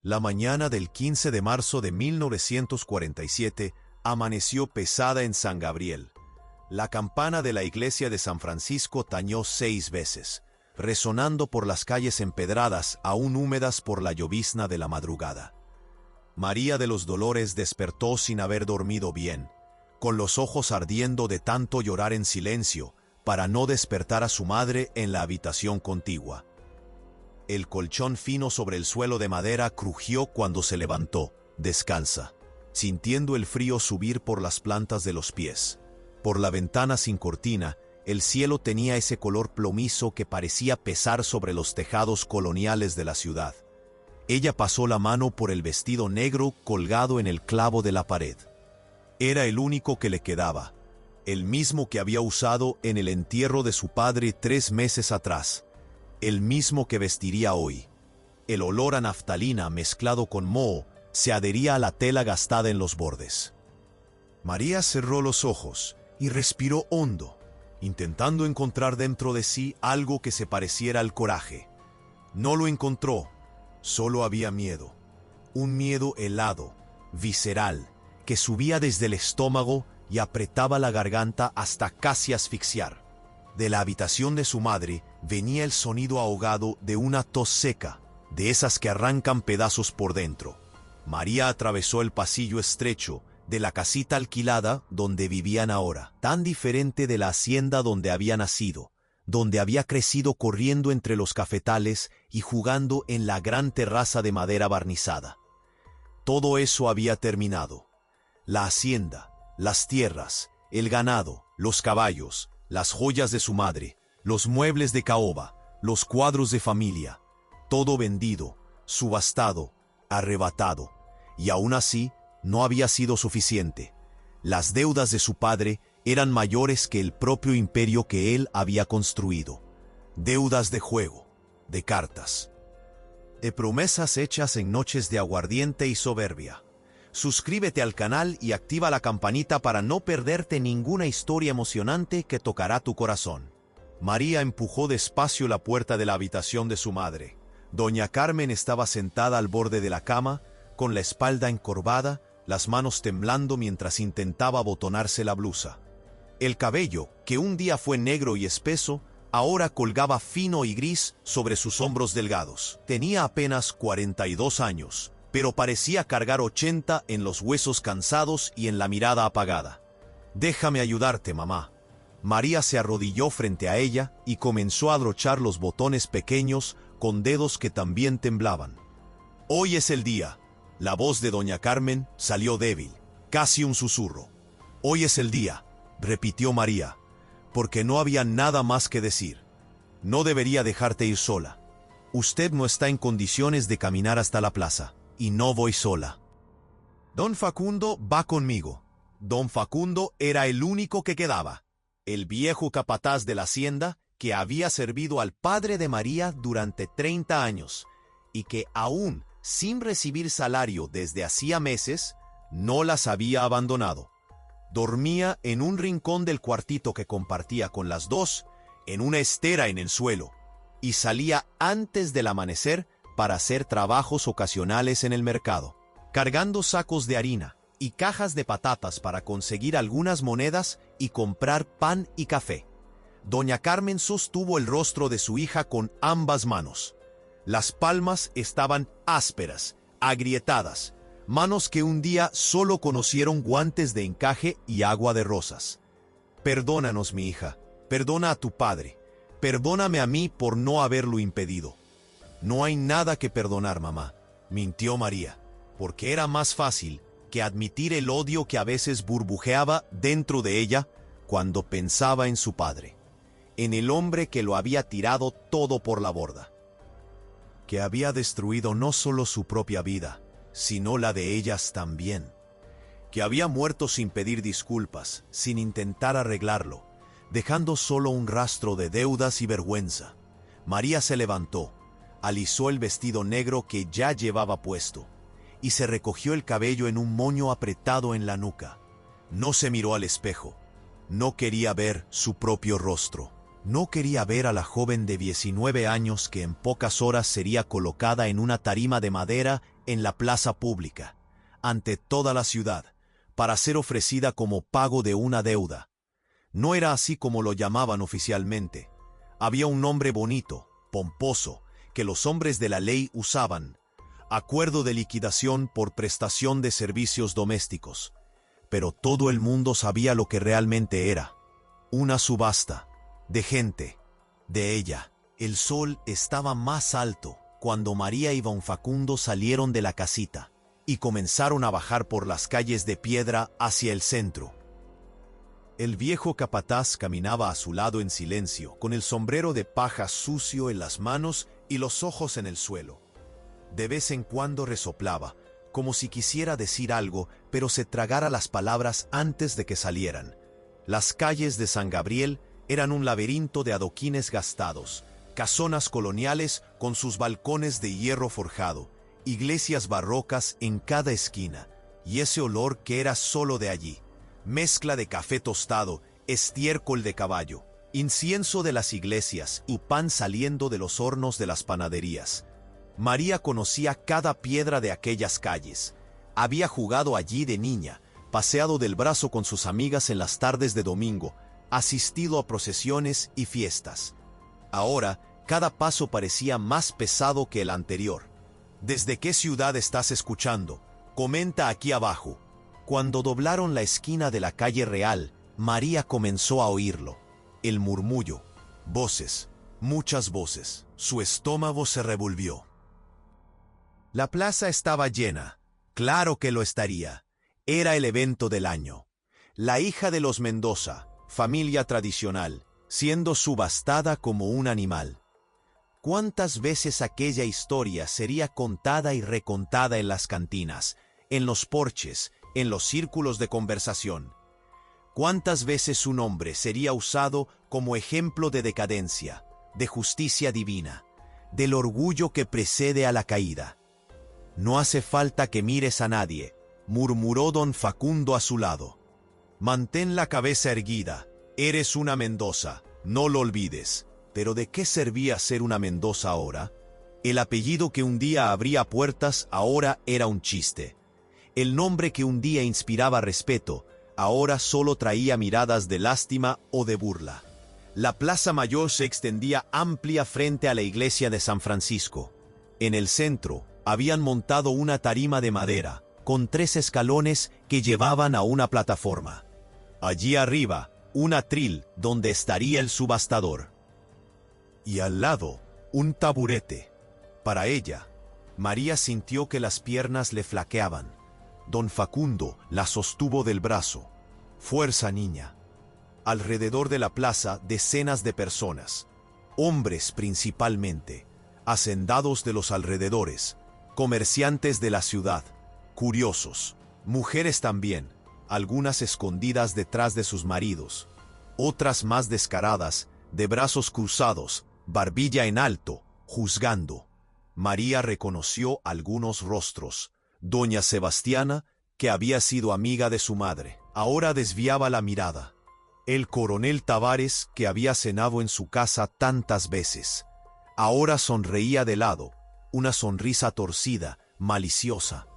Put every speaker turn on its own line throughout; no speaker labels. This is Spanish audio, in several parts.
La mañana del 15 de marzo de 1947 amaneció pesada en San Gabriel. La campana de la iglesia de San Francisco tañó 6 veces, resonando por las calles empedradas, aún húmedas por la llovizna de la madrugada. María de los Dolores despertó sin haber dormido bien, con los ojos ardiendo de tanto llorar en silencio, para no despertar a su madre en la habitación contigua. El colchón fino sobre el suelo de madera crujió cuando se levantó, descalza, sintiendo el frío subir por las plantas de los pies. Por la ventana sin cortina, el cielo tenía ese color plomizo que parecía pesar sobre los tejados coloniales de la ciudad. Ella pasó la mano por el vestido negro colgado en el clavo de la pared. Era el único que le quedaba, el mismo que había usado en el entierro de su padre 3 meses atrás, el mismo que vestiría hoy. El olor a naftalina mezclado con moho se adhería a la tela gastada en los bordes. María cerró los ojos y respiró hondo, intentando encontrar dentro de sí algo que se pareciera al coraje. No lo encontró, solo había miedo. Un miedo helado, visceral, que subía desde el estómago y apretaba la garganta hasta casi asfixiar. De la habitación de su madre venía el sonido ahogado de una tos seca, de esas que arrancan pedazos por dentro. María atravesó el pasillo estrecho de la casita alquilada donde vivían ahora, tan diferente de la hacienda donde había nacido, donde había crecido corriendo entre los cafetales y jugando en la gran terraza de madera barnizada. Todo eso había terminado. La hacienda, las tierras, el ganado, los caballos, las joyas de su madre, los muebles de caoba, los cuadros de familia, todo vendido, subastado, arrebatado. Y aún así, no había sido suficiente. Las deudas de su padre eran mayores que el propio imperio que él había construido. Deudas de juego, de cartas, de promesas hechas en noches de aguardiente y soberbia. Suscríbete al canal y activa la campanita para no perderte ninguna historia emocionante que tocará tu corazón. María empujó despacio la puerta de la habitación de su madre. Doña Carmen estaba sentada al borde de la cama, con la espalda encorvada, las manos temblando mientras intentaba abotonarse la blusa. El cabello, que un día fue negro y espeso, ahora colgaba fino y gris sobre sus hombros delgados. Tenía apenas 42 años. Pero parecía cargar 80 en los huesos cansados y en la mirada apagada. «Déjame ayudarte, mamá». María se arrodilló frente a ella y comenzó a abrochar los botones pequeños con dedos que también temblaban. «Hoy es el día». La voz de doña Carmen salió débil, casi un susurro. «Hoy es el día», repitió María, porque no había nada más que decir. «No debería dejarte ir sola. Usted no está en condiciones de caminar hasta la plaza. Y no voy sola. Don Facundo va conmigo». Don Facundo era el único que quedaba, el viejo capataz de la hacienda que había servido al padre de María durante 30 años y que aún sin recibir salario desde hacía meses, no las había abandonado. Dormía en un rincón del cuartito que compartía con las dos, en una estera en el suelo, y salía antes del amanecer para hacer trabajos ocasionales en el mercado, cargando sacos de harina y cajas de patatas para conseguir algunas monedas y comprar pan y café. Doña Carmen sostuvo el rostro de su hija con ambas manos. Las palmas estaban ásperas, agrietadas, manos que un día solo conocieron guantes de encaje y agua de rosas. «Perdónanos, mi hija, perdona a tu padre, perdóname a mí por no haberlo impedido». «No hay nada que perdonar, mamá», mintió María, porque era más fácil que admitir el odio que a veces burbujeaba dentro de ella cuando pensaba en su padre, en el hombre que lo había tirado todo por la borda, que había destruido no solo su propia vida, sino la de ellas también, que había muerto sin pedir disculpas, sin intentar arreglarlo, dejando solo un rastro de deudas y vergüenza. María se levantó, alisó el vestido negro que ya llevaba puesto y se recogió el cabello en un moño apretado en la nuca. No se miró al espejo. No quería ver su propio rostro. No quería ver a la joven de 19 años que en pocas horas sería colocada en una tarima de madera en la plaza pública, ante toda la ciudad, para ser ofrecida como pago de una deuda. No era así como lo llamaban oficialmente. Había un nombre bonito, pomposo, que los hombres de la ley usaban: acuerdo de liquidación por prestación de servicios domésticos. Pero todo el mundo sabía lo que realmente era: una subasta, de gente, de ella. El sol estaba más alto cuando María y don Facundo salieron de la casita y comenzaron a bajar por las calles de piedra hacia el centro. El viejo capataz caminaba a su lado en silencio, con el sombrero de paja sucio en las manos y los ojos en el suelo. De vez en cuando resoplaba, como si quisiera decir algo, pero se tragara las palabras antes de que salieran. Las calles de San Gabriel eran un laberinto de adoquines gastados, casonas coloniales con sus balcones de hierro forjado, iglesias barrocas en cada esquina, y ese olor que era solo de allí: mezcla de café tostado, estiércol de caballo, incienso de las iglesias y pan saliendo de los hornos de las panaderías. María conocía cada piedra de aquellas calles. Había jugado allí de niña, paseado del brazo con sus amigas en las tardes de domingo, asistido a procesiones y fiestas. Ahora, cada paso parecía más pesado que el anterior. ¿Desde qué ciudad estás escuchando? Comenta aquí abajo. Cuando doblaron la esquina de la calle Real, María comenzó a oírlo. El murmullo, voces, muchas voces. Su estómago se revolvió. La plaza estaba llena. Claro que lo estaría. Era el evento del año. La hija de los Mendoza, familia tradicional, siendo subastada como un animal. ¿Cuántas veces aquella historia sería contada y recontada en las cantinas, en los porches, en los círculos de conversación? ¿Cuántas veces su nombre sería usado como ejemplo de decadencia, de justicia divina, del orgullo que precede a la caída? No hace falta que mires a nadie, murmuró don Facundo a su lado. Mantén la cabeza erguida, eres una Mendoza, no lo olvides. ¿Pero de qué servía ser una Mendoza ahora? El apellido que un día abría puertas ahora era un chiste. El nombre que un día inspiraba respeto ahora solo traía miradas de lástima o de burla. La Plaza Mayor se extendía amplia frente a la iglesia de San Francisco. En el centro habían montado una tarima de madera, con 3 escalones que llevaban a una plataforma. Allí arriba, un atril donde estaría el subastador. Y al lado, un taburete. Para ella, María sintió que las piernas le flaqueaban. Don Facundo la sostuvo del brazo. Fuerza, niña. Alrededor de la plaza, decenas de personas, hombres principalmente, hacendados de los alrededores, comerciantes de la ciudad, curiosos, mujeres también, algunas escondidas detrás de sus maridos, otras más descaradas, de brazos cruzados, barbilla en alto, juzgando. María reconoció algunos rostros. Doña Sebastiana, que había sido amiga de su madre, ahora desviaba la mirada. El coronel Tavares, que había cenado en su casa tantas veces, ahora sonreía de lado, una sonrisa torcida, maliciosa.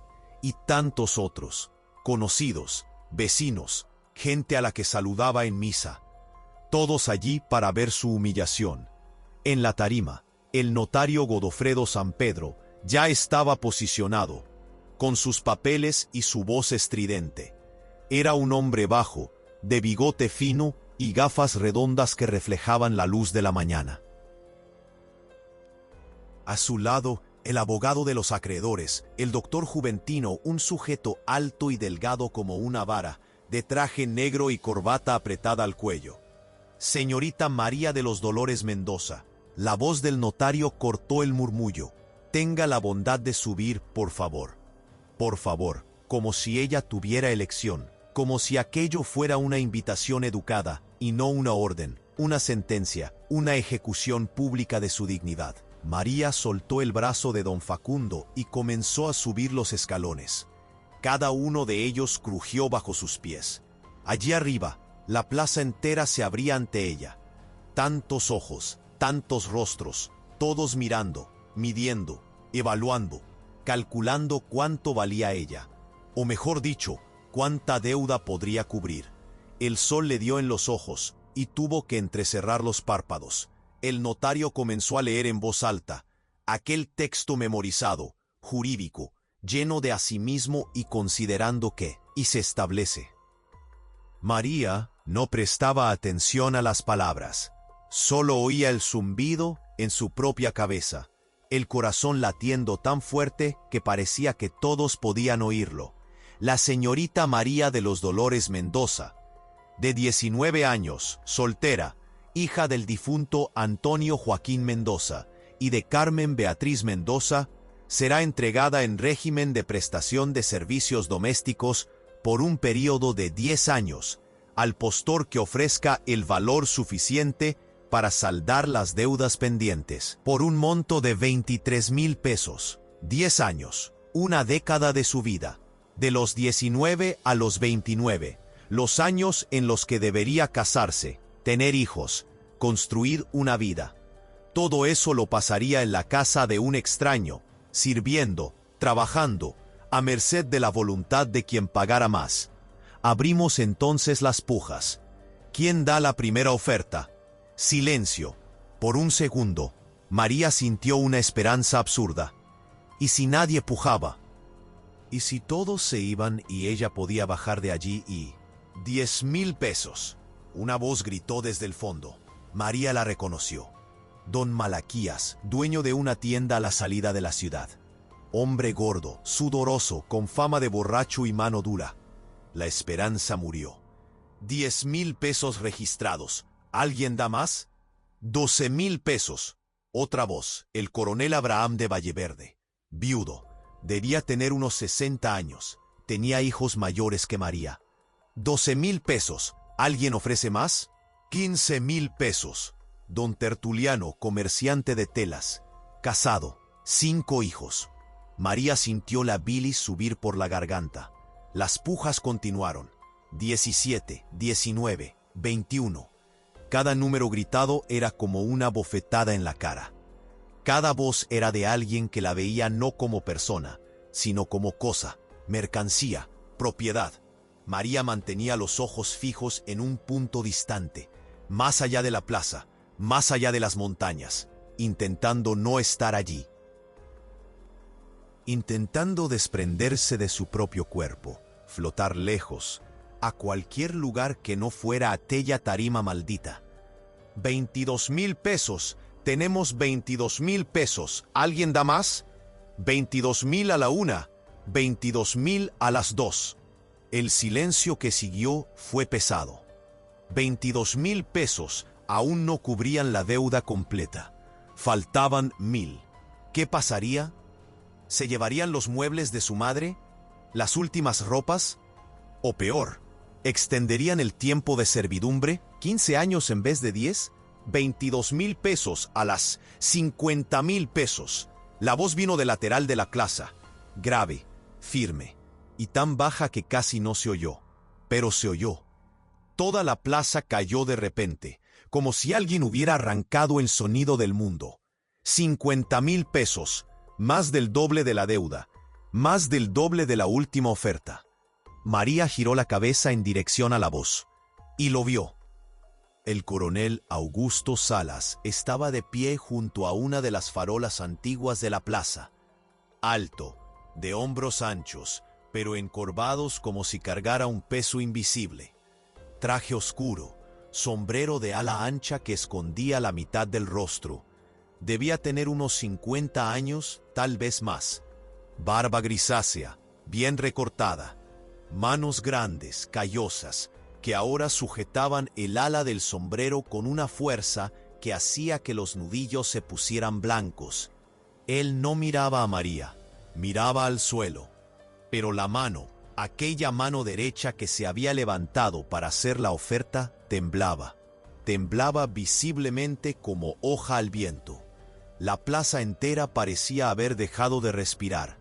Y tantos otros, conocidos, vecinos, gente a la que saludaba en misa. Todos allí para ver su humillación. En la tarima, el notario Godofredo San Pedro ya estaba posicionado, con sus papeles y su voz estridente. Era un hombre bajo, de bigote fino y gafas redondas que reflejaban la luz de la mañana. A su lado, el abogado de los acreedores, el doctor Juventino, un sujeto alto y delgado como una vara, de traje negro y corbata apretada al cuello. Señorita María de los Dolores Mendoza. La voz del notario cortó el murmullo. Tenga la bondad de subir, por favor. Por favor, como si ella tuviera elección, como si aquello fuera una invitación educada, y no una orden, una sentencia, una ejecución pública de su dignidad. María soltó el brazo de don Facundo y comenzó a subir los escalones. Cada uno de ellos crujió bajo sus pies. Allí arriba, la plaza entera se abría ante ella. Tantos ojos, tantos rostros, todos mirando, midiendo, evaluando. calculando cuánto valía ella, o mejor dicho, cuánta deuda podría cubrir. El sol le dio en los ojos y tuvo que entrecerrar los párpados. El notario comenzó a leer en voz alta aquel texto memorizado, jurídico, lleno de asimismo y considerando que, y se establece. María no prestaba atención a las palabras, solo oía el zumbido en su propia cabeza, el corazón latiendo tan fuerte que parecía que todos podían oírlo. La señorita María de los Dolores Mendoza, de 19 años, soltera, hija del difunto Antonio Joaquín Mendoza y de Carmen Beatriz Mendoza, será entregada en régimen de prestación de servicios domésticos por un período de 10 años, al postor que ofrezca el valor suficiente para saldar las deudas pendientes, por un monto de 23,000 pesos, 10 años, una década de su vida, de los 19 a los 29, los años en los que debería casarse, tener hijos, construir una vida. Todo eso lo pasaría en la casa de un extraño, sirviendo, trabajando, a merced de la voluntad de quien pagara más. Abrimos entonces las pujas. ¿Quién da la primera oferta? Silencio. Por un segundo, María sintió una esperanza absurda. ¿Y si nadie pujaba? ¿Y si todos se iban y ella podía bajar de allí y... 10,000 pesos. Una voz gritó desde el fondo. María la reconoció. Don Malaquías, dueño de una tienda a la salida de la ciudad. Hombre gordo, sudoroso, con fama de borracho y mano dura. La esperanza murió. 10,000 pesos registrados. ¿Alguien da más? 12,000 pesos. Otra voz, el coronel Abraham de Valleverde. Viudo. Debía tener unos 60 años. Tenía hijos mayores que María. 12,000 pesos. ¿Alguien ofrece más? 15,000 pesos. Don Tertuliano, comerciante de telas. Casado. 5 hijos. María sintió la bilis subir por la garganta. Las pujas continuaron. 17, 19, 21. Cada número gritado era como una bofetada en la cara. Cada voz era de alguien que la veía no como persona, sino como cosa, mercancía, propiedad. María mantenía los ojos fijos en un punto distante, más allá de la plaza, más allá de las montañas, intentando no estar allí. Intentando desprenderse de su propio cuerpo, flotar lejos, a cualquier lugar que no fuera aquella tarima maldita. 22,000 pesos, tenemos 22,000 pesos, ¿alguien da más? 22,000 a la 1, 22,000 a las 2. El silencio que siguió fue pesado. 22,000 pesos aún no cubrían la deuda completa. Faltaban 1,000. ¿Qué pasaría? ¿Se llevarían los muebles de su madre? ¿Las últimas ropas? O peor, ¿extenderían el tiempo de servidumbre? ¿15 años en vez de 10? 22,000 pesos a las 50,000 pesos. La voz vino del lateral de la plaza, grave, firme, y tan baja que casi no se oyó. Pero se oyó. Toda la plaza cayó de repente, como si alguien hubiera arrancado el sonido del mundo. 50,000 pesos, más del doble de la deuda, más del doble de la última oferta. María giró la cabeza en dirección a la voz, y lo vio. El coronel Augusto Salas estaba de pie junto a una de las farolas antiguas de la plaza. Alto, de hombros anchos, pero encorvados como si cargara un peso invisible. Traje oscuro, sombrero de ala ancha que escondía la mitad del rostro. Debía tener unos 50 años, tal vez más. Barba grisácea, bien recortada. Manos grandes, callosas, que ahora sujetaban el ala del sombrero con una fuerza que hacía que los nudillos se pusieran blancos. Él no miraba a María, miraba al suelo. Pero la mano, aquella mano derecha que se había levantado para hacer la oferta, temblaba. Temblaba visiblemente como hoja al viento. La plaza entera parecía haber dejado de respirar.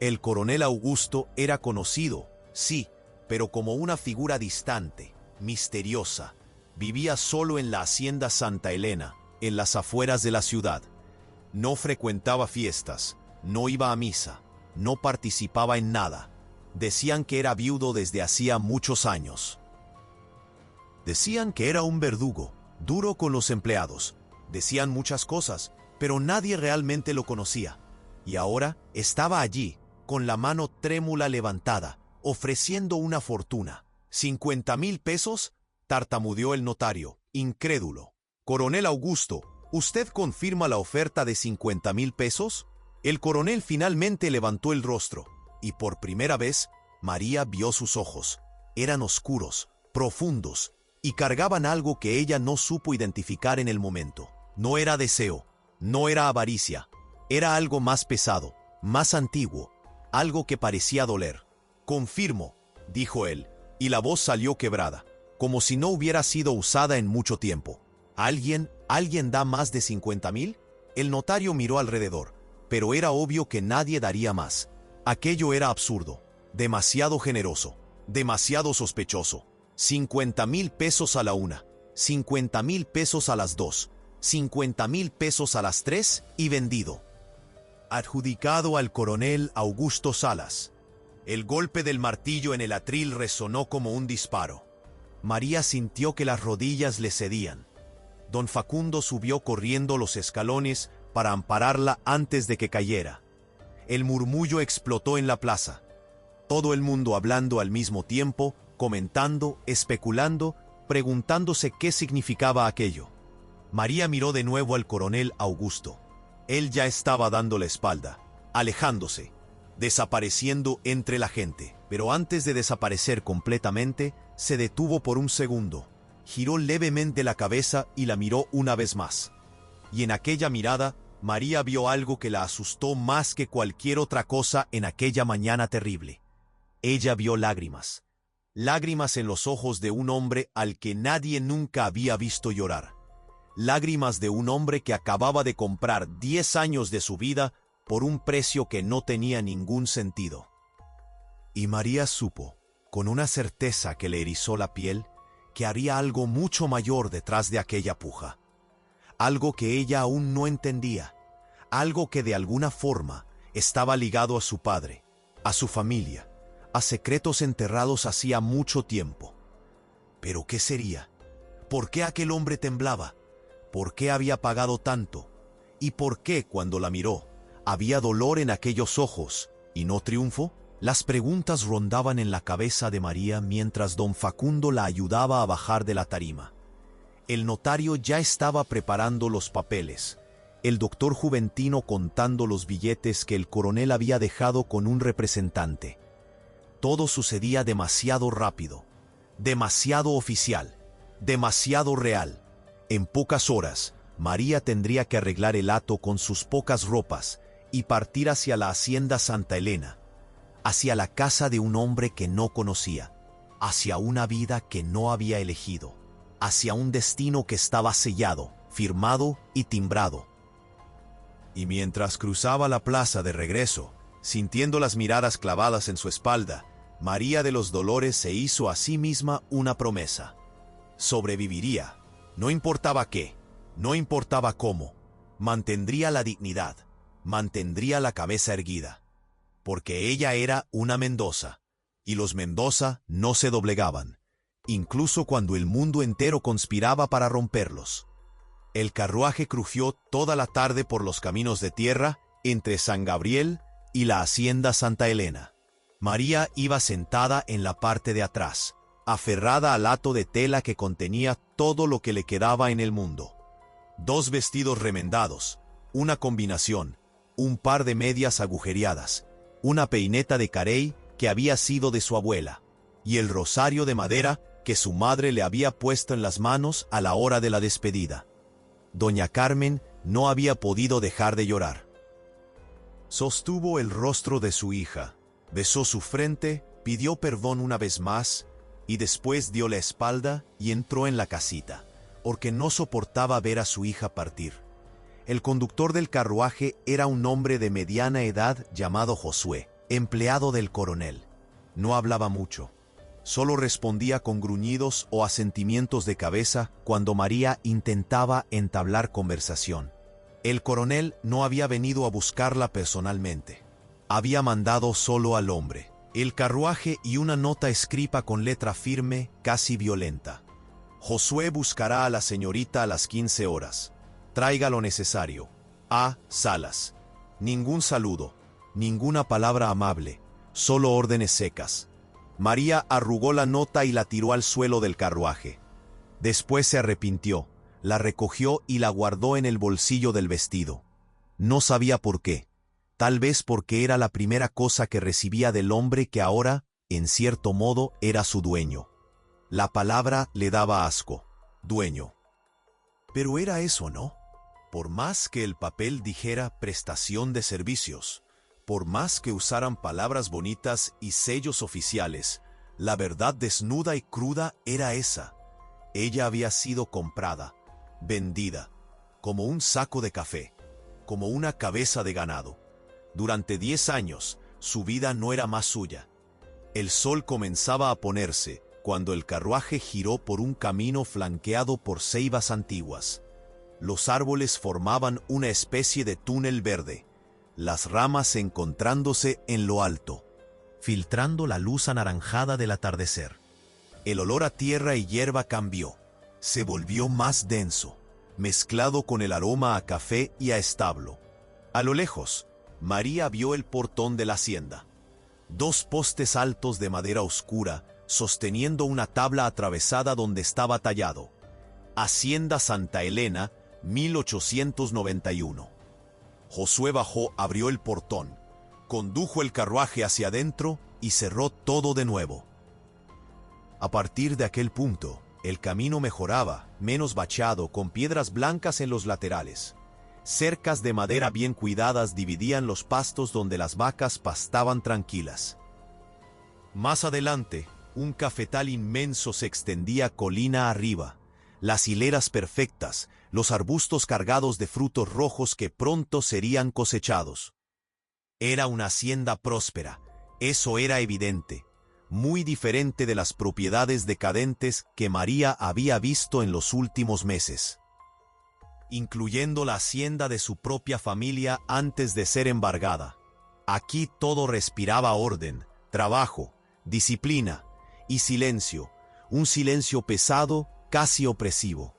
El coronel Augusto era conocido, sí, pero como una figura distante, misteriosa. Vivía solo en la hacienda Santa Elena, en las afueras de la ciudad. No frecuentaba fiestas, no iba a misa, no participaba en nada. Decían que era viudo desde hacía muchos años. Decían que era un verdugo, duro con los empleados. Decían muchas cosas, pero nadie realmente lo conocía. Y ahora estaba allí, con la mano trémula levantada, ofreciendo una fortuna. ¿50,000 pesos? Tartamudeó el notario, incrédulo. Coronel Augusto, ¿usted confirma la oferta de 50,000 pesos? El coronel finalmente levantó el rostro, y por primera vez, María vio sus ojos. Eran oscuros, profundos, y cargaban algo que ella no supo identificar en el momento. No era deseo, no era avaricia, era algo más pesado, más antiguo, algo que parecía doler. Confirmo, dijo él, y la voz salió quebrada, como si no hubiera sido usada en mucho tiempo. ¿Alguien da más de 50,000? El notario miró alrededor, pero era obvio que nadie daría más. Aquello era absurdo, demasiado generoso, demasiado sospechoso. 50,000 pesos a la una, 50,000 pesos a las dos, 50,000 pesos a las tres y vendido. Adjudicado al coronel Augusto Salas. El golpe del martillo en el atril resonó como un disparo. María sintió que las rodillas le cedían. Don Facundo subió corriendo los escalones para ampararla antes de que cayera. El murmullo explotó en la plaza. Todo el mundo hablando al mismo tiempo, comentando, especulando, preguntándose qué significaba aquello. María miró de nuevo al coronel Augusto. Él ya estaba dando la espalda, alejándose, desapareciendo entre la gente. Pero antes de desaparecer completamente, se detuvo por un segundo. Giró levemente la cabeza y la miró una vez más. Y en aquella mirada, María vio algo que la asustó más que cualquier otra cosa en aquella mañana terrible. Ella vio lágrimas. Lágrimas en los ojos de un hombre al que nadie nunca había visto llorar. Lágrimas de un hombre que acababa de comprar 10 años de su vida por un precio que no tenía ningún sentido. Y María supo, con una certeza que le erizó la piel, que había algo mucho mayor detrás de aquella puja. Algo que ella aún no entendía. Algo que de alguna forma estaba ligado a su padre, a su familia, a secretos enterrados hacía mucho tiempo. ¿Pero qué sería? ¿Por qué aquel hombre temblaba? ¿Por qué había pagado tanto? ¿Y por qué, cuando la miró, había dolor en aquellos ojos y no triunfo? Las preguntas rondaban en la cabeza de María mientras don Facundo la ayudaba a bajar de la tarima. El notario ya estaba preparando los papeles, el doctor Juventino contando los billetes que el coronel había dejado con un representante. Todo sucedía demasiado rápido, demasiado oficial, demasiado real. En pocas horas, María tendría que arreglar el hato con sus pocas ropas y partir hacia la hacienda Santa Elena, hacia la casa de un hombre que no conocía, hacia una vida que no había elegido, hacia un destino que estaba sellado, firmado y timbrado. Y mientras cruzaba la plaza de regreso, sintiendo las miradas clavadas en su espalda, María de los Dolores se hizo a sí misma una promesa. Sobreviviría, no importaba qué, no importaba cómo, mantendría la dignidad, mantendría la cabeza erguida. Porque ella era una Mendoza, y los Mendoza no se doblegaban, incluso cuando el mundo entero conspiraba para romperlos. El carruaje crujió toda la tarde por los caminos de tierra entre San Gabriel y la hacienda Santa Elena. María iba sentada en la parte de atrás, aferrada al hato de tela que contenía todo lo que le quedaba en el mundo. 2 vestidos remendados, una combinación, un par de medias agujereadas, una peineta de carey que había sido de su abuela, y el rosario de madera que su madre le había puesto en las manos a la hora de la despedida. Doña Carmen no había podido dejar de llorar. Sostuvo el rostro de su hija, besó su frente, pidió perdón una vez más, y después dio la espalda y entró en la casita, porque no soportaba ver a su hija partir. El conductor del carruaje era un hombre de mediana edad llamado Josué, empleado del coronel. No hablaba mucho. Solo respondía con gruñidos o asentimientos de cabeza cuando María intentaba entablar conversación. El coronel no había venido a buscarla personalmente. Había mandado solo al hombre, el carruaje y una nota escrita con letra firme, casi violenta. Josué buscará a la señorita a las 15 horas. Traiga lo necesario. A. Salas. Ningún saludo, ninguna palabra amable, solo órdenes secas. María arrugó la nota y la tiró al suelo del carruaje. Después se arrepintió, la recogió y la guardó en el bolsillo del vestido. No sabía por qué. Tal vez porque era la primera cosa que recibía del hombre que ahora, en cierto modo, era su dueño. La palabra le daba asco. Dueño. Pero era eso, ¿no? Por más que el papel dijera prestación de servicios, por más que usaran palabras bonitas y sellos oficiales, la verdad desnuda y cruda era esa. Ella había sido comprada, vendida, como un saco de café, como una cabeza de ganado. Durante 10 años, su vida no era más suya. El sol comenzaba a ponerse cuando el carruaje giró por un camino flanqueado por ceibas antiguas. Los árboles formaban una especie de túnel verde, las ramas encontrándose en lo alto, filtrando la luz anaranjada del atardecer. El olor a tierra y hierba cambió, se volvió más denso, mezclado con el aroma a café y a establo. A lo lejos, María vio el portón de la hacienda. 2 postes altos de madera oscura, sosteniendo una tabla atravesada donde estaba tallado: Hacienda Santa Elena, 1891. Josué bajó, abrió el portón, condujo el carruaje hacia adentro y cerró todo de nuevo. A partir de aquel punto, el camino mejoraba, menos bachado, con piedras blancas en los laterales. Cercas de madera bien cuidadas dividían los pastos donde las vacas pastaban tranquilas. Más adelante, un cafetal inmenso se extendía colina arriba. Las hileras perfectas, los arbustos cargados de frutos rojos que pronto serían cosechados. Era una hacienda próspera, eso era evidente, muy diferente de las propiedades decadentes que María había visto en los últimos meses, incluyendo la hacienda de su propia familia antes de ser embargada. Aquí todo respiraba orden, trabajo, disciplina y silencio, un silencio pesado, casi opresivo.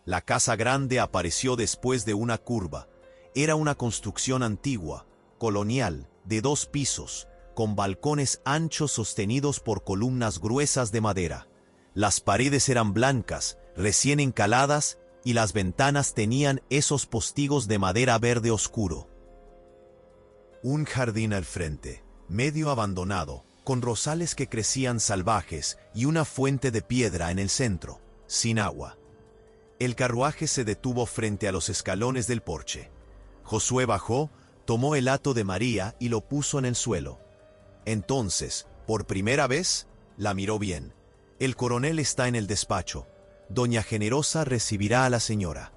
La casa grande apareció después de una curva. Era una construcción antigua, colonial, de 2 pisos, con balcones anchos sostenidos por columnas gruesas de madera. Las paredes eran blancas, recién encaladas, y las ventanas tenían esos postigos de madera verde oscuro. Un jardín al frente, medio abandonado, con rosales que crecían salvajes y una fuente de piedra en el centro, sin agua. El carruaje se detuvo frente a los escalones del porche. Josué bajó, tomó el hato de María y lo puso en el suelo. Entonces, por primera vez, la miró bien. El coronel está en el despacho. Doña Generosa recibirá a la señora.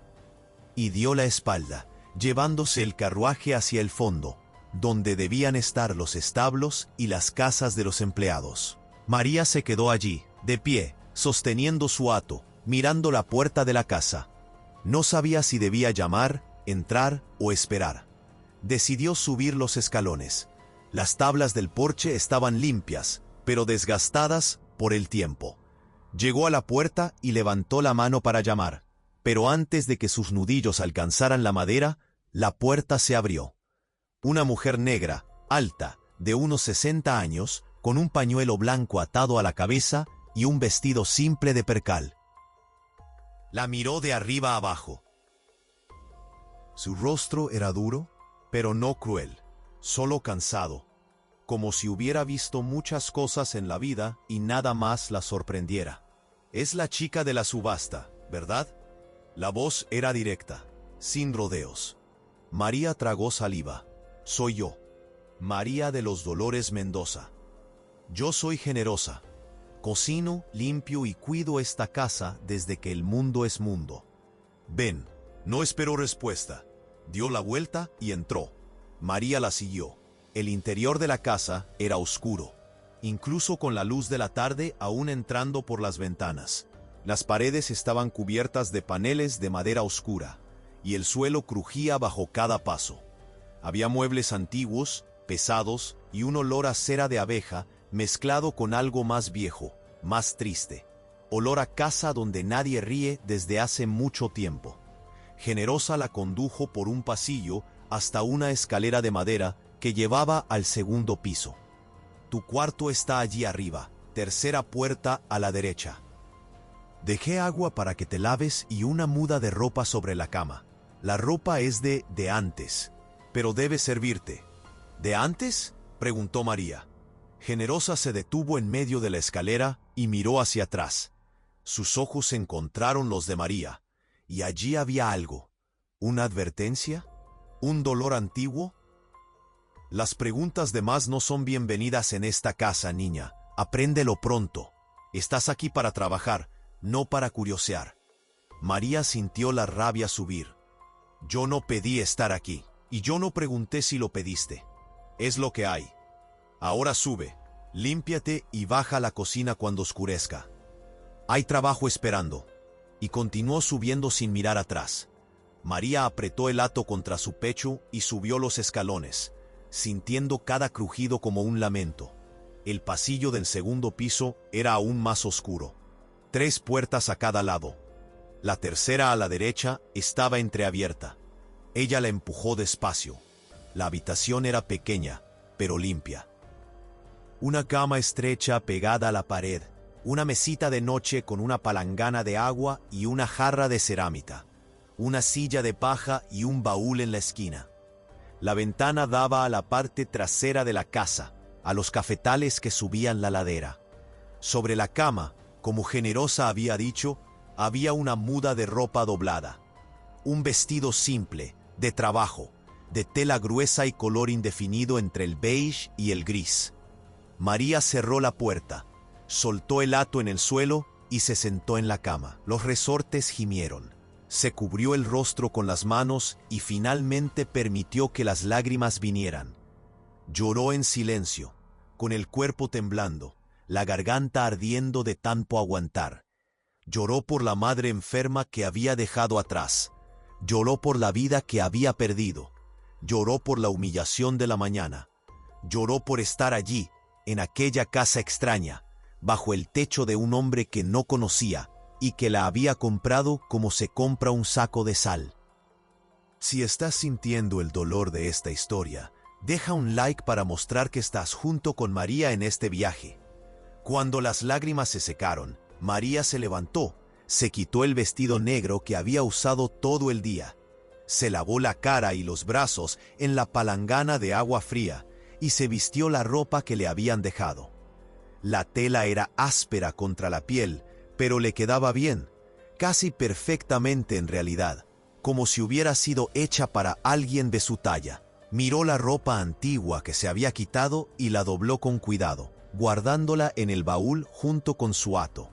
Y dio la espalda, llevándose el carruaje hacia el fondo, donde debían estar los establos y las casas de los empleados. María se quedó allí, de pie, sosteniendo su hato, mirando la puerta de la casa. No sabía si debía llamar, entrar o esperar. Decidió subir los escalones. Las tablas del porche estaban limpias, pero desgastadas por el tiempo. Llegó a la puerta y levantó la mano para llamar, pero antes de que sus nudillos alcanzaran la madera, la puerta se abrió. Una mujer negra, alta, de unos 60 años, con un pañuelo blanco atado a la cabeza y un vestido simple de percal. La miró de arriba abajo. Su rostro era duro, pero no cruel, solo cansado, como si hubiera visto muchas cosas en la vida y nada más la sorprendiera. Es la chica de la subasta, ¿verdad? La voz era directa, sin rodeos. María tragó saliva. Soy yo, María de los Dolores Mendoza. Yo soy generosa. Cocino, limpio y cuido esta casa desde que el mundo es mundo. Ven. No esperó respuesta. Dio la vuelta y entró. María la siguió. El interior de la casa era oscuro, incluso con la luz de la tarde aún entrando por las ventanas. Las paredes estaban cubiertas de paneles de madera oscura, y el suelo crujía bajo cada paso. Había muebles antiguos, pesados y un olor a cera de abeja mezclado con algo más viejo, más triste. Olor a casa donde nadie ríe desde hace mucho tiempo. Generosa la condujo por un pasillo hasta una escalera de madera que llevaba al segundo piso. Tu cuarto está allí arriba, tercera puerta a la derecha. Dejé agua para que te laves y una muda de ropa sobre la cama. La ropa es de antes, pero debe servirte. ¿De antes?, preguntó María. Generosa se detuvo en medio de la escalera y miró hacia atrás. Sus ojos encontraron los de María, y allí había algo. ¿Una advertencia? ¿Un dolor antiguo? Las preguntas de más no son bienvenidas en esta casa, niña. Apréndelo pronto. Estás aquí para trabajar, no para curiosear. María sintió la rabia subir. Yo no pedí estar aquí, y yo no pregunté si lo pediste. Es lo que hay. Ahora sube, límpiate y baja a la cocina cuando oscurezca. Hay trabajo esperando. Y continuó subiendo sin mirar atrás. María apretó el hato contra su pecho y subió los escalones, sintiendo cada crujido como un lamento. El pasillo del segundo piso era aún más oscuro. 3 puertas a cada lado. La tercera a la derecha estaba entreabierta. Ella la empujó despacio. La habitación era pequeña, pero limpia. Una cama estrecha pegada a la pared, una mesita de noche con una palangana de agua y una jarra de cerámica, una silla de paja y un baúl en la esquina. La ventana daba a la parte trasera de la casa, a los cafetales que subían la ladera. Sobre la cama, como Generosa había dicho, había una muda de ropa doblada. Un vestido simple, de trabajo, de tela gruesa y color indefinido entre el beige y el gris. María cerró la puerta, soltó el hato en el suelo y se sentó en la cama. Los resortes gimieron. Se cubrió el rostro con las manos y finalmente permitió que las lágrimas vinieran. Lloró en silencio, con el cuerpo temblando, la garganta ardiendo de tanto aguantar. Lloró por la madre enferma que había dejado atrás. Lloró por la vida que había perdido. Lloró por la humillación de la mañana. Lloró por estar allí, en aquella casa extraña, bajo el techo de un hombre que no conocía y que la había comprado como se compra un saco de sal. Si estás sintiendo el dolor de esta historia, deja un like para mostrar que estás junto con María en este viaje. Cuando las lágrimas se secaron, María se levantó, se quitó el vestido negro que había usado todo el día, se lavó la cara y los brazos en la palangana de agua fría y se vistió la ropa que le habían dejado. La tela era áspera contra la piel, pero le quedaba bien, casi perfectamente en realidad, como si hubiera sido hecha para alguien de su talla. Miró la ropa antigua que se había quitado y la dobló con cuidado, guardándola en el baúl junto con su hato.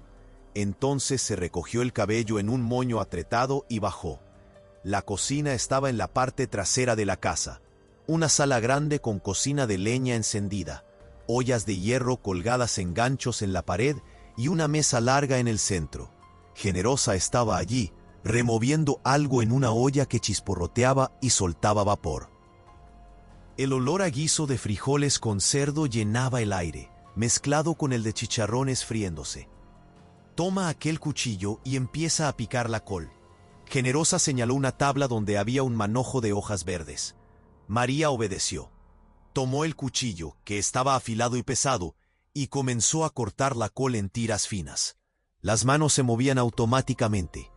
Entonces se recogió el cabello en un moño atretado y bajó. La cocina estaba en la parte trasera de la casa, una sala grande con cocina de leña encendida, ollas de hierro colgadas en ganchos en la pared y una mesa larga en el centro. Generosa estaba allí, removiendo algo en una olla que chisporroteaba y soltaba vapor. El olor a guiso de frijoles con cerdo llenaba el aire, mezclado con el de chicharrones friéndose. Toma aquel cuchillo y empieza a picar la col. Generosa señaló una tabla donde había un manojo de hojas verdes. María obedeció. Tomó el cuchillo, que estaba afilado y pesado, y comenzó a cortar la col en tiras finas. Las manos se movían automáticamente.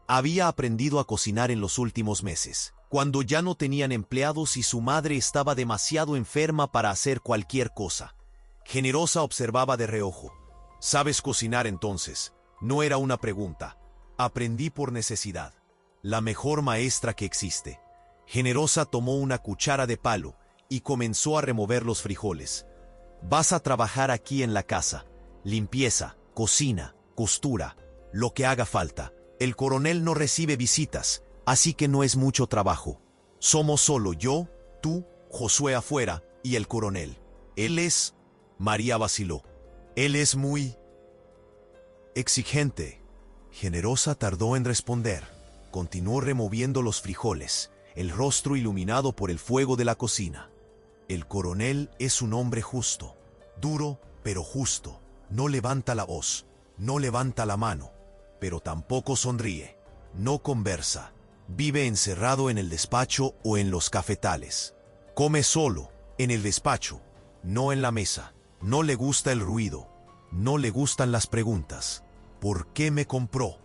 Había aprendido a cocinar en los últimos meses, cuando ya no tenían empleados y su madre estaba demasiado enferma para hacer cualquier cosa. Generosa observaba de reojo. ¿Sabes cocinar entonces? No era una pregunta. Aprendí por necesidad. La mejor maestra que existe. Generosa tomó una cuchara de palo y comenzó a remover los frijoles. Vas a trabajar aquí en la casa. Limpieza, cocina, costura, lo que haga falta. El coronel no recibe visitas, así que no es mucho trabajo. Somos solo yo, tú, Josué afuera y el coronel. Él es... María vaciló. Él es muy... exigente. Generosa tardó en responder. Continuó removiendo los frijoles, el rostro iluminado por el fuego de la cocina. El coronel es un hombre justo, duro, pero justo. No levanta la voz, no levanta la mano, pero tampoco sonríe. No conversa. Vive encerrado en el despacho o en los cafetales. Come solo, en el despacho, no en la mesa. No le gusta el ruido. No le gustan las preguntas. ¿Por qué me compró?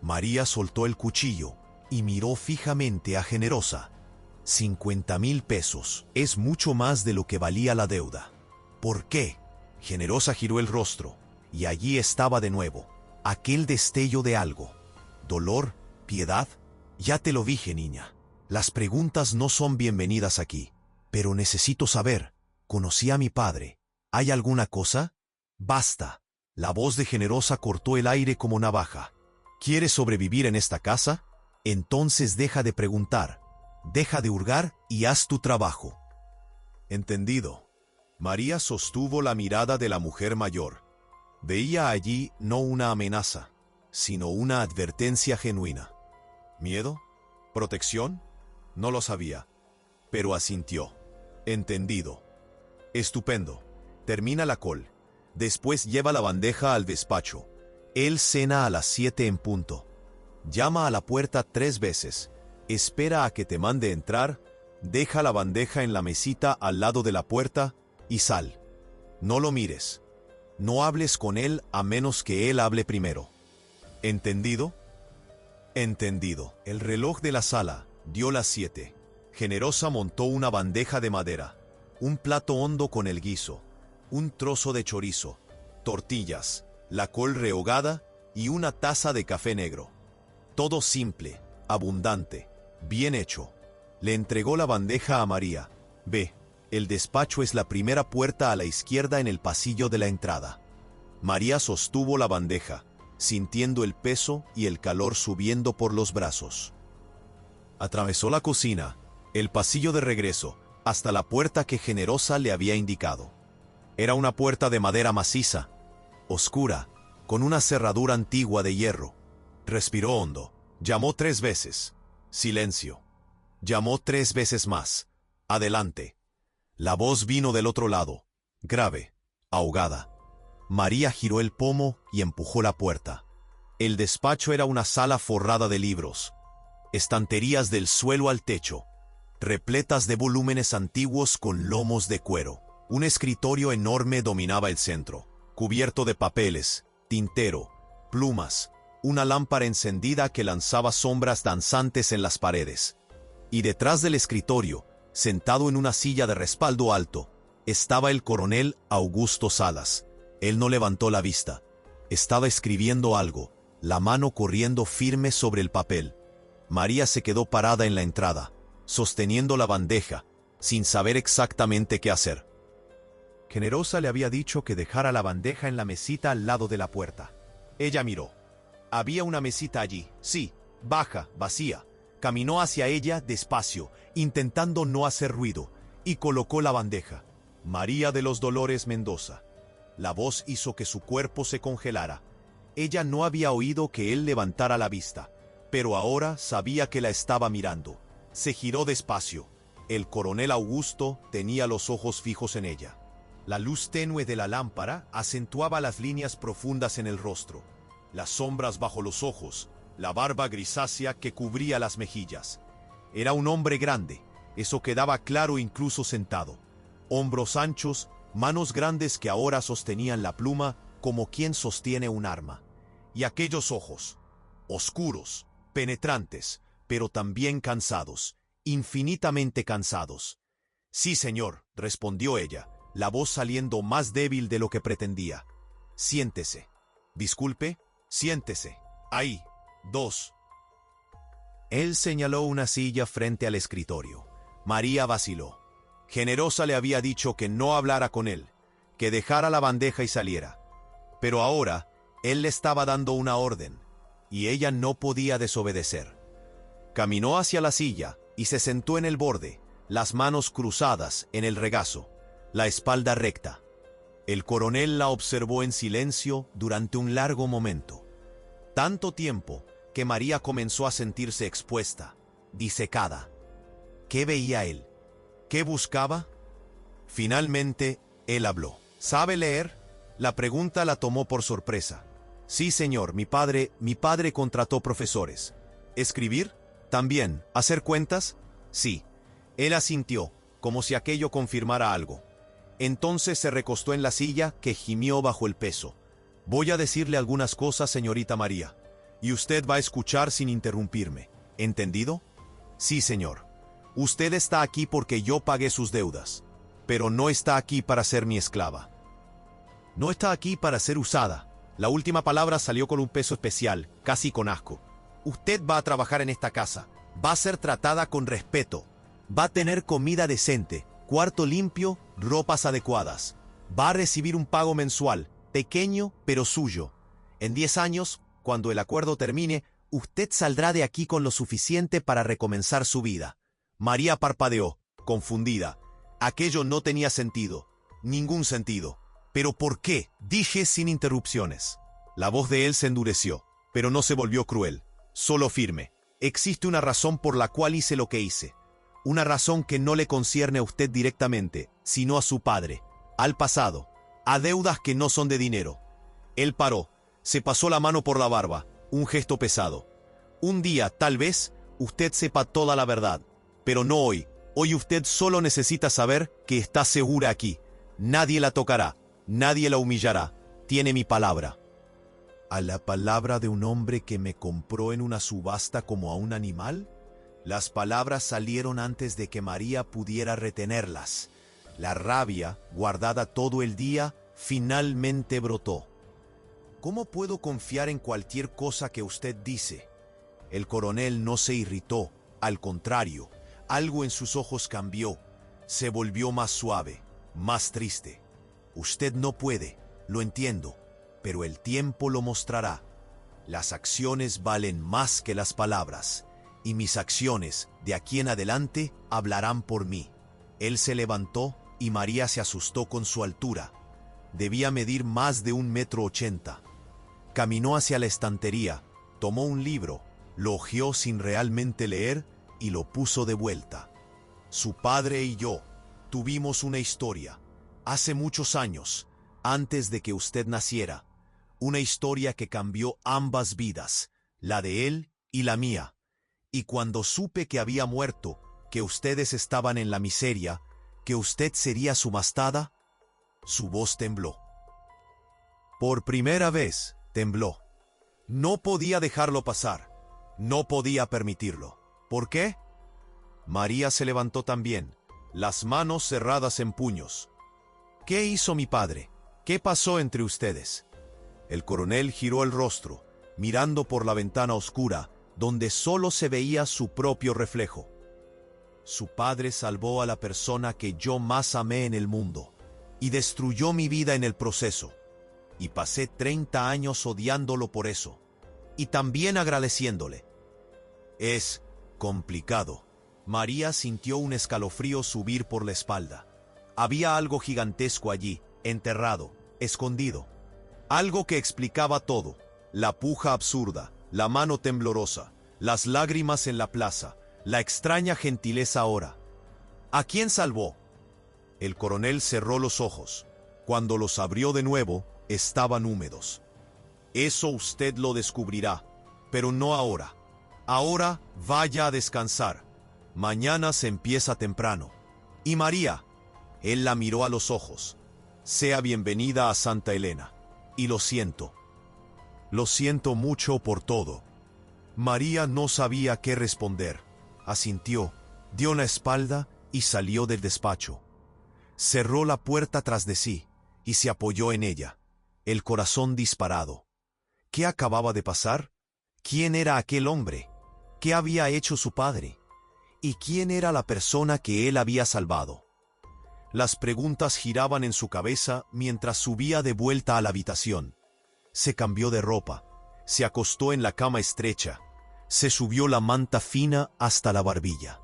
María soltó el cuchillo y miró fijamente a Generosa. 50,000 pesos. Es mucho más de lo que valía la deuda. ¿Por qué? Generosa giró el rostro, y allí estaba de nuevo, aquel destello de algo. ¿Dolor? ¿Piedad? Ya te lo dije, niña. Las preguntas no son bienvenidas aquí. Pero necesito saber. Conocí a mi padre. ¿Hay alguna cosa? Basta. La voz de Generosa cortó el aire como navaja. ¿Quieres sobrevivir en esta casa? Entonces deja de preguntar. Deja de hurgar y haz tu trabajo. Entendido. María sostuvo la mirada de la mujer mayor. Veía allí no una amenaza, sino una advertencia genuina. ¿Miedo? ¿Protección? No lo sabía, pero asintió. Entendido. Estupendo. Termina la col. Después lleva la bandeja al despacho. Él cena a las 7 en punto. Llama a la puerta 3 veces. Espera a que te mande entrar. Deja la bandeja en la mesita al lado de la puerta y sal. No lo mires. No hables con él a menos que él hable primero. ¿Entendido? Entendido. El reloj de la sala dio las 7. Generosa montó una bandeja de madera, un plato hondo con el guiso, un trozo de chorizo, tortillas, la col rehogada y una taza de café negro. Todo simple, abundante, bien hecho. Le entregó la bandeja a María. Ve, el despacho es la primera puerta a la izquierda en el pasillo de la entrada. María sostuvo la bandeja, sintiendo el peso y el calor subiendo por los brazos. Atravesó la cocina, el pasillo de regreso, hasta la puerta que Generosa le había indicado. Era una puerta de madera maciza, oscura, con una cerradura antigua de hierro. Respiró hondo. Llamó 3 veces. Silencio. Llamó 3 veces más. Adelante. La voz vino del otro lado, grave, ahogada. María giró el pomo y empujó la puerta. El despacho era una sala forrada de libros. Estanterías del suelo al techo, repletas de volúmenes antiguos con lomos de cuero. Un escritorio enorme dominaba el centro, cubierto de papeles, tintero, plumas, una lámpara encendida que lanzaba sombras danzantes en las paredes. Y detrás del escritorio, sentado en una silla de respaldo alto, estaba el coronel Augusto Salas. Él no levantó la vista. Estaba escribiendo algo, la mano corriendo firme sobre el papel. María se quedó parada en la entrada, sosteniendo la bandeja, sin saber exactamente qué hacer. Generosa le había dicho que dejara la bandeja en la mesita al lado de la puerta. Ella miró. Había una mesita allí, sí, baja, vacía. Caminó hacia ella despacio, intentando no hacer ruido, y colocó la bandeja. María de los Dolores Mendoza. La voz hizo que su cuerpo se congelara. Ella no había oído que él levantara la vista, pero ahora sabía que la estaba mirando. Se giró despacio. El coronel Augusto tenía los ojos fijos en ella. La luz tenue de la lámpara acentuaba las líneas profundas en el rostro, las sombras bajo los ojos, la barba grisácea que cubría las mejillas. Era un hombre grande, eso quedaba claro incluso sentado. Hombros anchos, manos grandes que ahora sostenían la pluma como quien sostiene un arma. Y aquellos ojos, oscuros, penetrantes, pero también cansados, infinitamente cansados. Sí, señor, respondió ella, la voz saliendo más débil de lo que pretendía. Siéntese. Disculpe, siéntese. Ahí. 2. Él señaló una silla frente al escritorio. María vaciló. Generosa le había dicho que no hablara con él, que dejara la bandeja y saliera. Pero ahora, él le estaba dando una orden, y ella no podía desobedecer. Caminó hacia la silla y se sentó en el borde, las manos cruzadas en el regazo, la espalda recta. El coronel la observó en silencio durante un largo momento. Tanto tiempo que María comenzó a sentirse expuesta, disecada. ¿Qué veía él? ¿Qué buscaba? Finalmente, él habló. ¿Sabe leer? La pregunta la tomó por sorpresa. Sí, señor, mi padre contrató profesores. ¿Escribir? También. ¿Hacer cuentas? Sí. Él asintió, como si aquello confirmara algo. Entonces se recostó en la silla, que gimió bajo el peso. Voy a decirle algunas cosas, señorita María, y usted va a escuchar sin interrumpirme. ¿Entendido? Sí, señor. Usted está aquí porque yo pagué sus deudas, pero no está aquí para ser mi esclava. No está aquí para ser usada. La última palabra salió con un peso especial, casi con asco. Usted va a trabajar en esta casa. Va a ser tratada con respeto. Va a tener comida decente, cuarto limpio, ropas adecuadas. Va a recibir un pago mensual, pequeño pero suyo. En 10 años, cuando el acuerdo termine, usted saldrá de aquí con lo suficiente para recomenzar su vida. María parpadeó, confundida. Aquello no tenía sentido. Ningún sentido. ¿Pero por qué? Dije sin interrupciones. La voz de él se endureció, pero no se volvió cruel, solo firme. Existe una razón por la cual hice lo que hice. Una razón que no le concierne a usted directamente, sino a su padre, al pasado, a deudas que no son de dinero. Él paró, se pasó la mano por la barba, un gesto pesado. Un día, tal vez, usted sepa toda la verdad, pero no hoy. Hoy usted solo necesita saber que está segura aquí. Nadie la tocará. Nadie la humillará. Tiene mi palabra. ¿A la palabra de un hombre que me compró en una subasta como a un animal? Las palabras salieron antes de que María pudiera retenerlas. La rabia, guardada todo el día, finalmente brotó. ¿Cómo puedo confiar en cualquier cosa que usted dice? El coronel no se irritó, al contrario, algo en sus ojos cambió. Se volvió más suave, más triste. Usted no puede, lo entiendo, pero el tiempo lo mostrará. Las acciones valen más que las palabras, y mis acciones, de aquí en adelante, hablarán por mí. Él se levantó y María se asustó con su altura. Debía medir más de 1,80 m. Caminó hacia la estantería, tomó un libro, lo hojeó sin realmente leer y lo puso de vuelta. Su padre y yo tuvimos una historia. Hace muchos años, antes de que usted naciera, una historia que cambió ambas vidas, la de él y la mía. Y cuando supe que había muerto, que ustedes estaban en la miseria, que usted sería subastada, su voz tembló. Por primera vez, tembló. No podía dejarlo pasar. No podía permitirlo. ¿Por qué? María se levantó también, las manos cerradas en puños. ¿Qué hizo mi padre? ¿Qué pasó entre ustedes? El coronel giró el rostro, mirando por la ventana oscura, donde solo se veía su propio reflejo. Su padre salvó a la persona que yo más amé en el mundo, y destruyó mi vida en el proceso. Y pasé 30 años odiándolo por eso, y también agradeciéndole. Es complicado. María sintió un escalofrío subir por la espalda. Había algo gigantesco allí, enterrado, escondido. Algo que explicaba todo. La puja absurda, la mano temblorosa, las lágrimas en la plaza, la extraña gentileza ahora. ¿A quién salvó? El coronel cerró los ojos. Cuando los abrió de nuevo, estaban húmedos. Eso usted lo descubrirá, pero no ahora. Ahora vaya a descansar. Mañana se empieza temprano. Y María, él la miró a los ojos. Sea bienvenida a Santa Elena. Y lo siento. Lo siento mucho por todo. María no sabía qué responder. Asintió, dio la espalda y salió del despacho. Cerró la puerta tras de sí y se apoyó en ella, el corazón disparado. ¿Qué acababa de pasar? ¿Quién era aquel hombre? ¿Qué había hecho su padre? ¿Y quién era la persona que él había salvado? Las preguntas giraban en su cabeza mientras subía de vuelta a la habitación. Se cambió de ropa, se acostó en la cama estrecha, se subió la manta fina hasta la barbilla.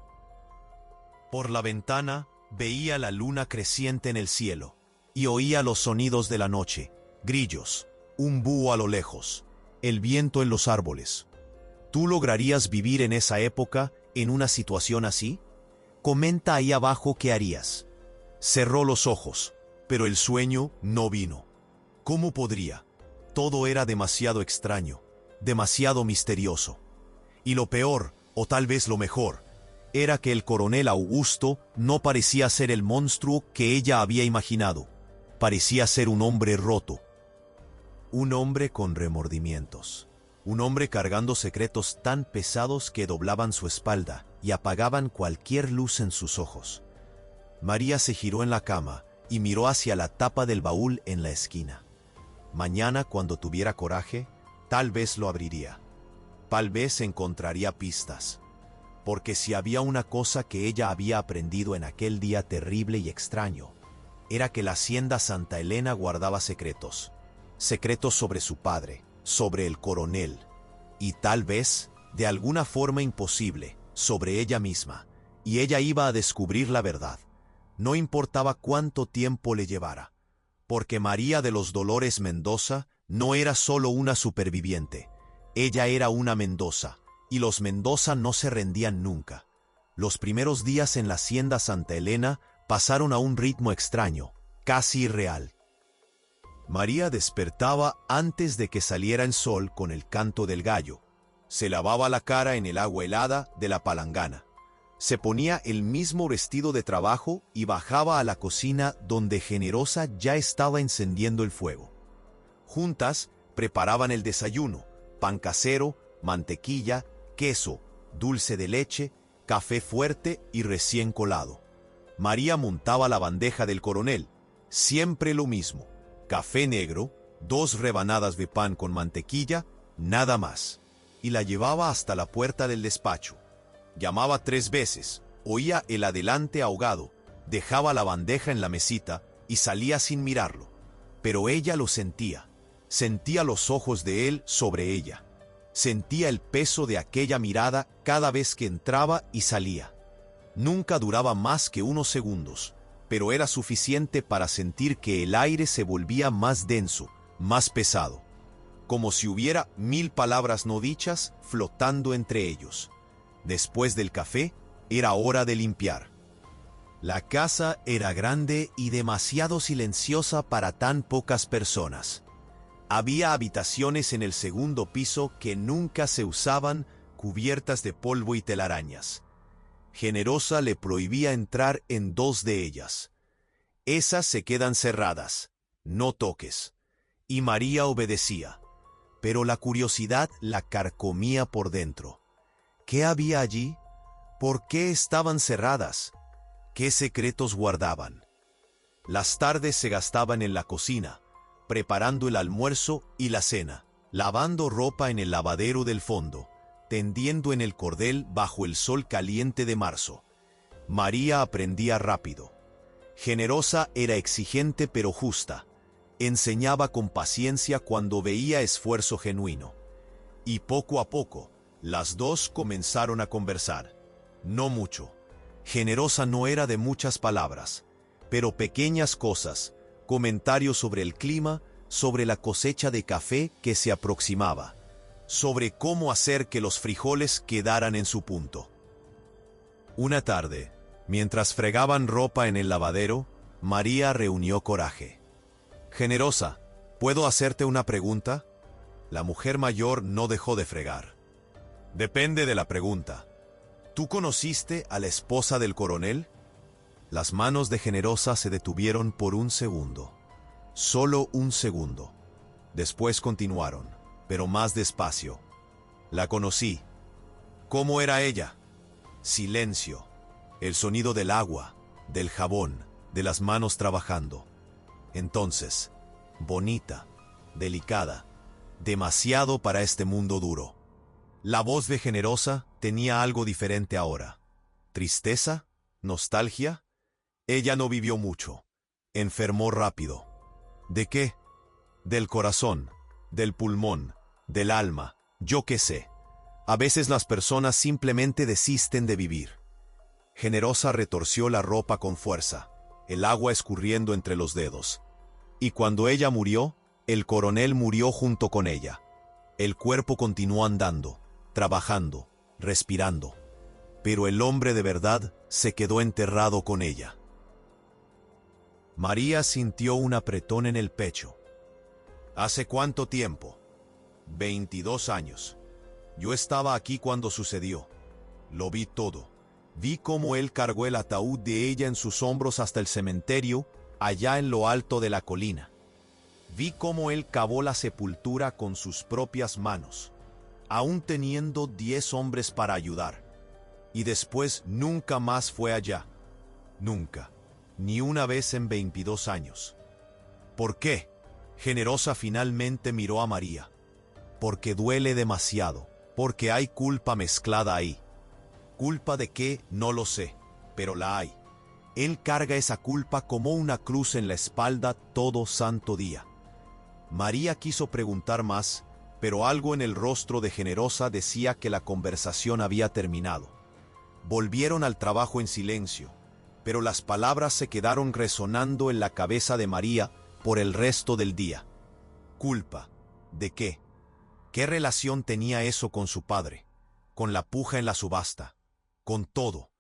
Por la ventana veía la luna creciente en el cielo y oía los sonidos de la noche, grillos, un búho a lo lejos, el viento en los árboles. ¿Tú lograrías vivir en esa época en una situación así? Comenta ahí abajo qué harías. Cerró los ojos, pero el sueño no vino. ¿Cómo podría? Todo era demasiado extraño, demasiado misterioso. Y lo peor, o tal vez lo mejor, era que el coronel Augusto no parecía ser el monstruo que ella había imaginado. Parecía ser un hombre roto. Un hombre con remordimientos. Un hombre cargando secretos tan pesados que doblaban su espalda y apagaban cualquier luz en sus ojos. María se giró en la cama y miró hacia la tapa del baúl en la esquina. Mañana, cuando tuviera coraje, tal vez lo abriría. Tal vez encontraría pistas. Porque si había una cosa que ella había aprendido en aquel día terrible y extraño, era que la hacienda Santa Elena guardaba secretos. Secretos sobre su padre, sobre el coronel, y tal vez, de alguna forma imposible, sobre ella misma, y ella iba a descubrir la verdad. No importaba cuánto tiempo le llevara, porque María de los Dolores Mendoza no era solo una superviviente, ella era una Mendoza, y los Mendoza no se rendían nunca. Los primeros días en la hacienda Santa Elena pasaron a un ritmo extraño, casi irreal. María despertaba antes de que saliera el sol con el canto del gallo. Se lavaba la cara en el agua helada de la palangana. Se ponía el mismo vestido de trabajo y bajaba a la cocina donde Generosa ya estaba encendiendo el fuego. Juntas preparaban el desayuno: pan casero, mantequilla, queso, dulce de leche, café fuerte y recién colado. María montaba la bandeja del coronel, siempre lo mismo: café negro, 2 rebanadas de pan con mantequilla, nada más, y la llevaba hasta la puerta del despacho. Llamaba 3 veces, oía el adelante ahogado, dejaba la bandeja en la mesita y salía sin mirarlo. Pero ella lo sentía, sentía los ojos de él sobre ella, sentía el peso de aquella mirada cada vez que entraba y salía. Nunca duraba más que unos segundos, pero era suficiente para sentir que el aire se volvía más denso, más pesado, como si hubiera 1000 palabras no dichas flotando entre ellos. Después del café, era hora de limpiar. La casa era grande y demasiado silenciosa para tan pocas personas. Había habitaciones en el segundo piso que nunca se usaban, cubiertas de polvo y telarañas. Generosa le prohibía entrar en 2 de ellas. Esas se quedan cerradas, no toques. Y María obedecía, pero la curiosidad la carcomía por dentro. ¿Qué había allí? ¿Por qué estaban cerradas? ¿Qué secretos guardaban? Las tardes se gastaban en la cocina, preparando el almuerzo y la cena, lavando ropa en el lavadero del fondo, tendiendo en el cordel bajo el sol caliente de marzo. María aprendía rápido. Generosa era exigente pero justa. Enseñaba con paciencia cuando veía esfuerzo genuino. Y poco a poco, las dos comenzaron a conversar. No mucho. Generosa no era de muchas palabras, pero pequeñas cosas, comentarios sobre el clima, sobre la cosecha de café que se aproximaba, sobre cómo hacer que los frijoles quedaran en su punto. Una tarde, mientras fregaban ropa en el lavadero, María reunió coraje. «Generosa, ¿puedo hacerte una pregunta?» La mujer mayor no dejó de fregar. «Depende de la pregunta. ¿Tú conociste a la esposa del coronel?» Las manos de Generosa se detuvieron por un segundo. Solo un segundo. Después continuaron, pero más despacio. «La conocí». «¿Cómo era ella?» Silencio. El sonido del agua, del jabón, de las manos trabajando. Entonces, bonita, delicada, demasiado para este mundo duro. La voz de Generosa tenía algo diferente ahora. ¿Tristeza? ¿Nostalgia? Ella no vivió mucho. Enfermó rápido. ¿De qué? Del corazón, del pulmón, del alma, yo qué sé. A veces las personas simplemente desisten de vivir. Generosa retorció la ropa con fuerza, el agua escurriendo entre los dedos. Y cuando ella murió, el coronel murió junto con ella. El cuerpo continuó andando, trabajando, respirando. Pero el hombre de verdad se quedó enterrado con ella. María sintió un apretón en el pecho. ¿Hace cuánto tiempo? 22 años. Yo estaba aquí cuando sucedió. Lo vi todo. Vi cómo él cargó el ataúd de ella en sus hombros hasta el cementerio, allá en lo alto de la colina. Vi cómo él cavó la sepultura con sus propias manos, aún teniendo 10 hombres para ayudar. Y después nunca más fue allá. Nunca. Ni una vez en 22 años. ¿Por qué? Generosa finalmente miró a María. Porque duele demasiado. Porque hay culpa mezclada ahí. ¿Culpa de qué? No lo sé, pero la hay. Él carga esa culpa como una cruz en la espalda todo santo día. María quiso preguntar más, pero algo en el rostro de Generosa decía que la conversación había terminado. Volvieron al trabajo en silencio, pero las palabras se quedaron resonando en la cabeza de María por el resto del día. ¿Culpa? ¿De qué? ¿Qué relación tenía eso con su padre? Con la puja en la subasta. Con todo.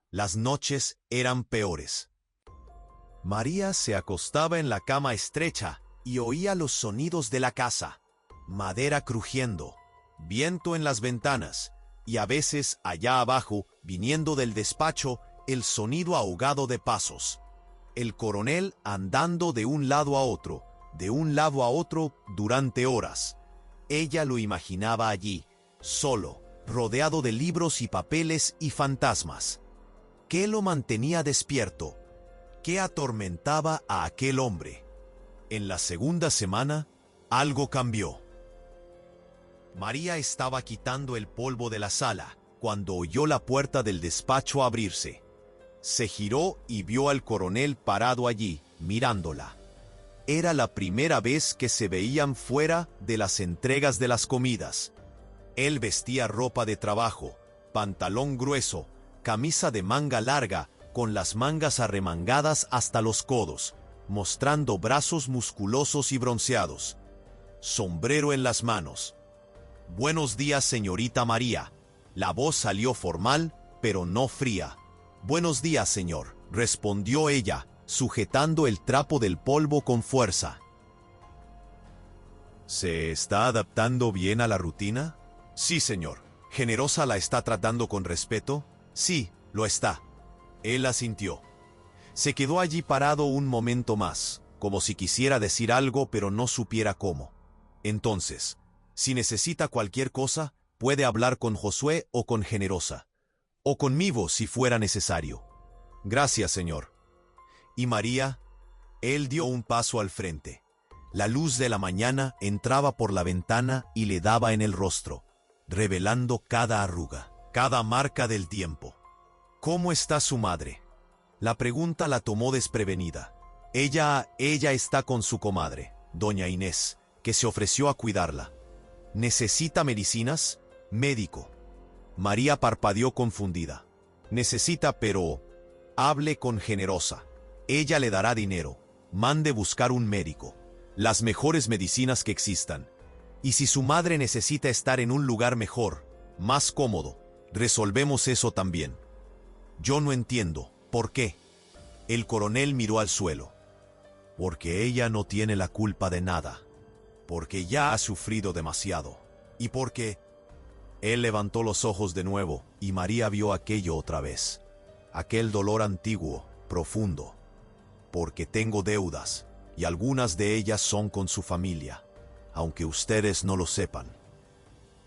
Las noches eran peores. María se acostaba en la cama estrecha y oía los sonidos de la casa. Madera crujiendo, viento en las ventanas y a veces allá abajo, viniendo del despacho, el sonido ahogado de pasos. El coronel andando de un lado a otro durante horas. Ella lo imaginaba allí, solo, rodeado de libros y papeles y fantasmas. ¿Qué lo mantenía despierto? ¿Qué atormentaba a aquel hombre? En la segunda semana, algo cambió. María estaba quitando el polvo de la sala cuando oyó la puerta del despacho abrirse. Se giró y vio al coronel parado allí, mirándola. Era la primera vez que se veían fuera de las entregas de las comidas. Él vestía ropa de trabajo, pantalón grueso, camisa de manga larga, con las mangas arremangadas hasta los codos, mostrando brazos musculosos y bronceados. Sombrero en las manos. «Buenos días, señorita María». La voz salió formal, pero no fría. «Buenos días, señor», respondió ella, sujetando el trapo del polvo con fuerza. ¿Se está adaptando bien a la rutina? Sí, señor. ¿Generosa la está tratando con respeto? Sí, lo está. Él asintió. Se quedó allí parado un momento más, como si quisiera decir algo pero no supiera cómo. Entonces, si necesita cualquier cosa, puede hablar con Josué o con Generosa. O conmigo si fuera necesario. Gracias, señor. ¿Y María? Él dio un paso al frente. La luz de la mañana entraba por la ventana y le daba en el rostro, revelando cada arruga, cada marca del tiempo. ¿Cómo está su madre? La pregunta la tomó desprevenida. Ella está con su comadre, doña Inés, que se ofreció a cuidarla. ¿Necesita medicinas? Médico. María parpadeó confundida. Necesita, pero... Hable con Generosa. Ella le dará dinero. Mande buscar un médico. Las mejores medicinas que existan. Y si su madre necesita estar en un lugar mejor, más cómodo, resolvemos eso también. Yo no entiendo. ¿Por qué? El coronel miró al suelo. Porque ella no tiene la culpa de nada. Porque ya ha sufrido demasiado. Y porque... Él levantó los ojos de nuevo y María vio aquello otra vez. Aquel dolor antiguo, profundo. Porque tengo deudas, y algunas de ellas son con su familia, aunque ustedes no lo sepan.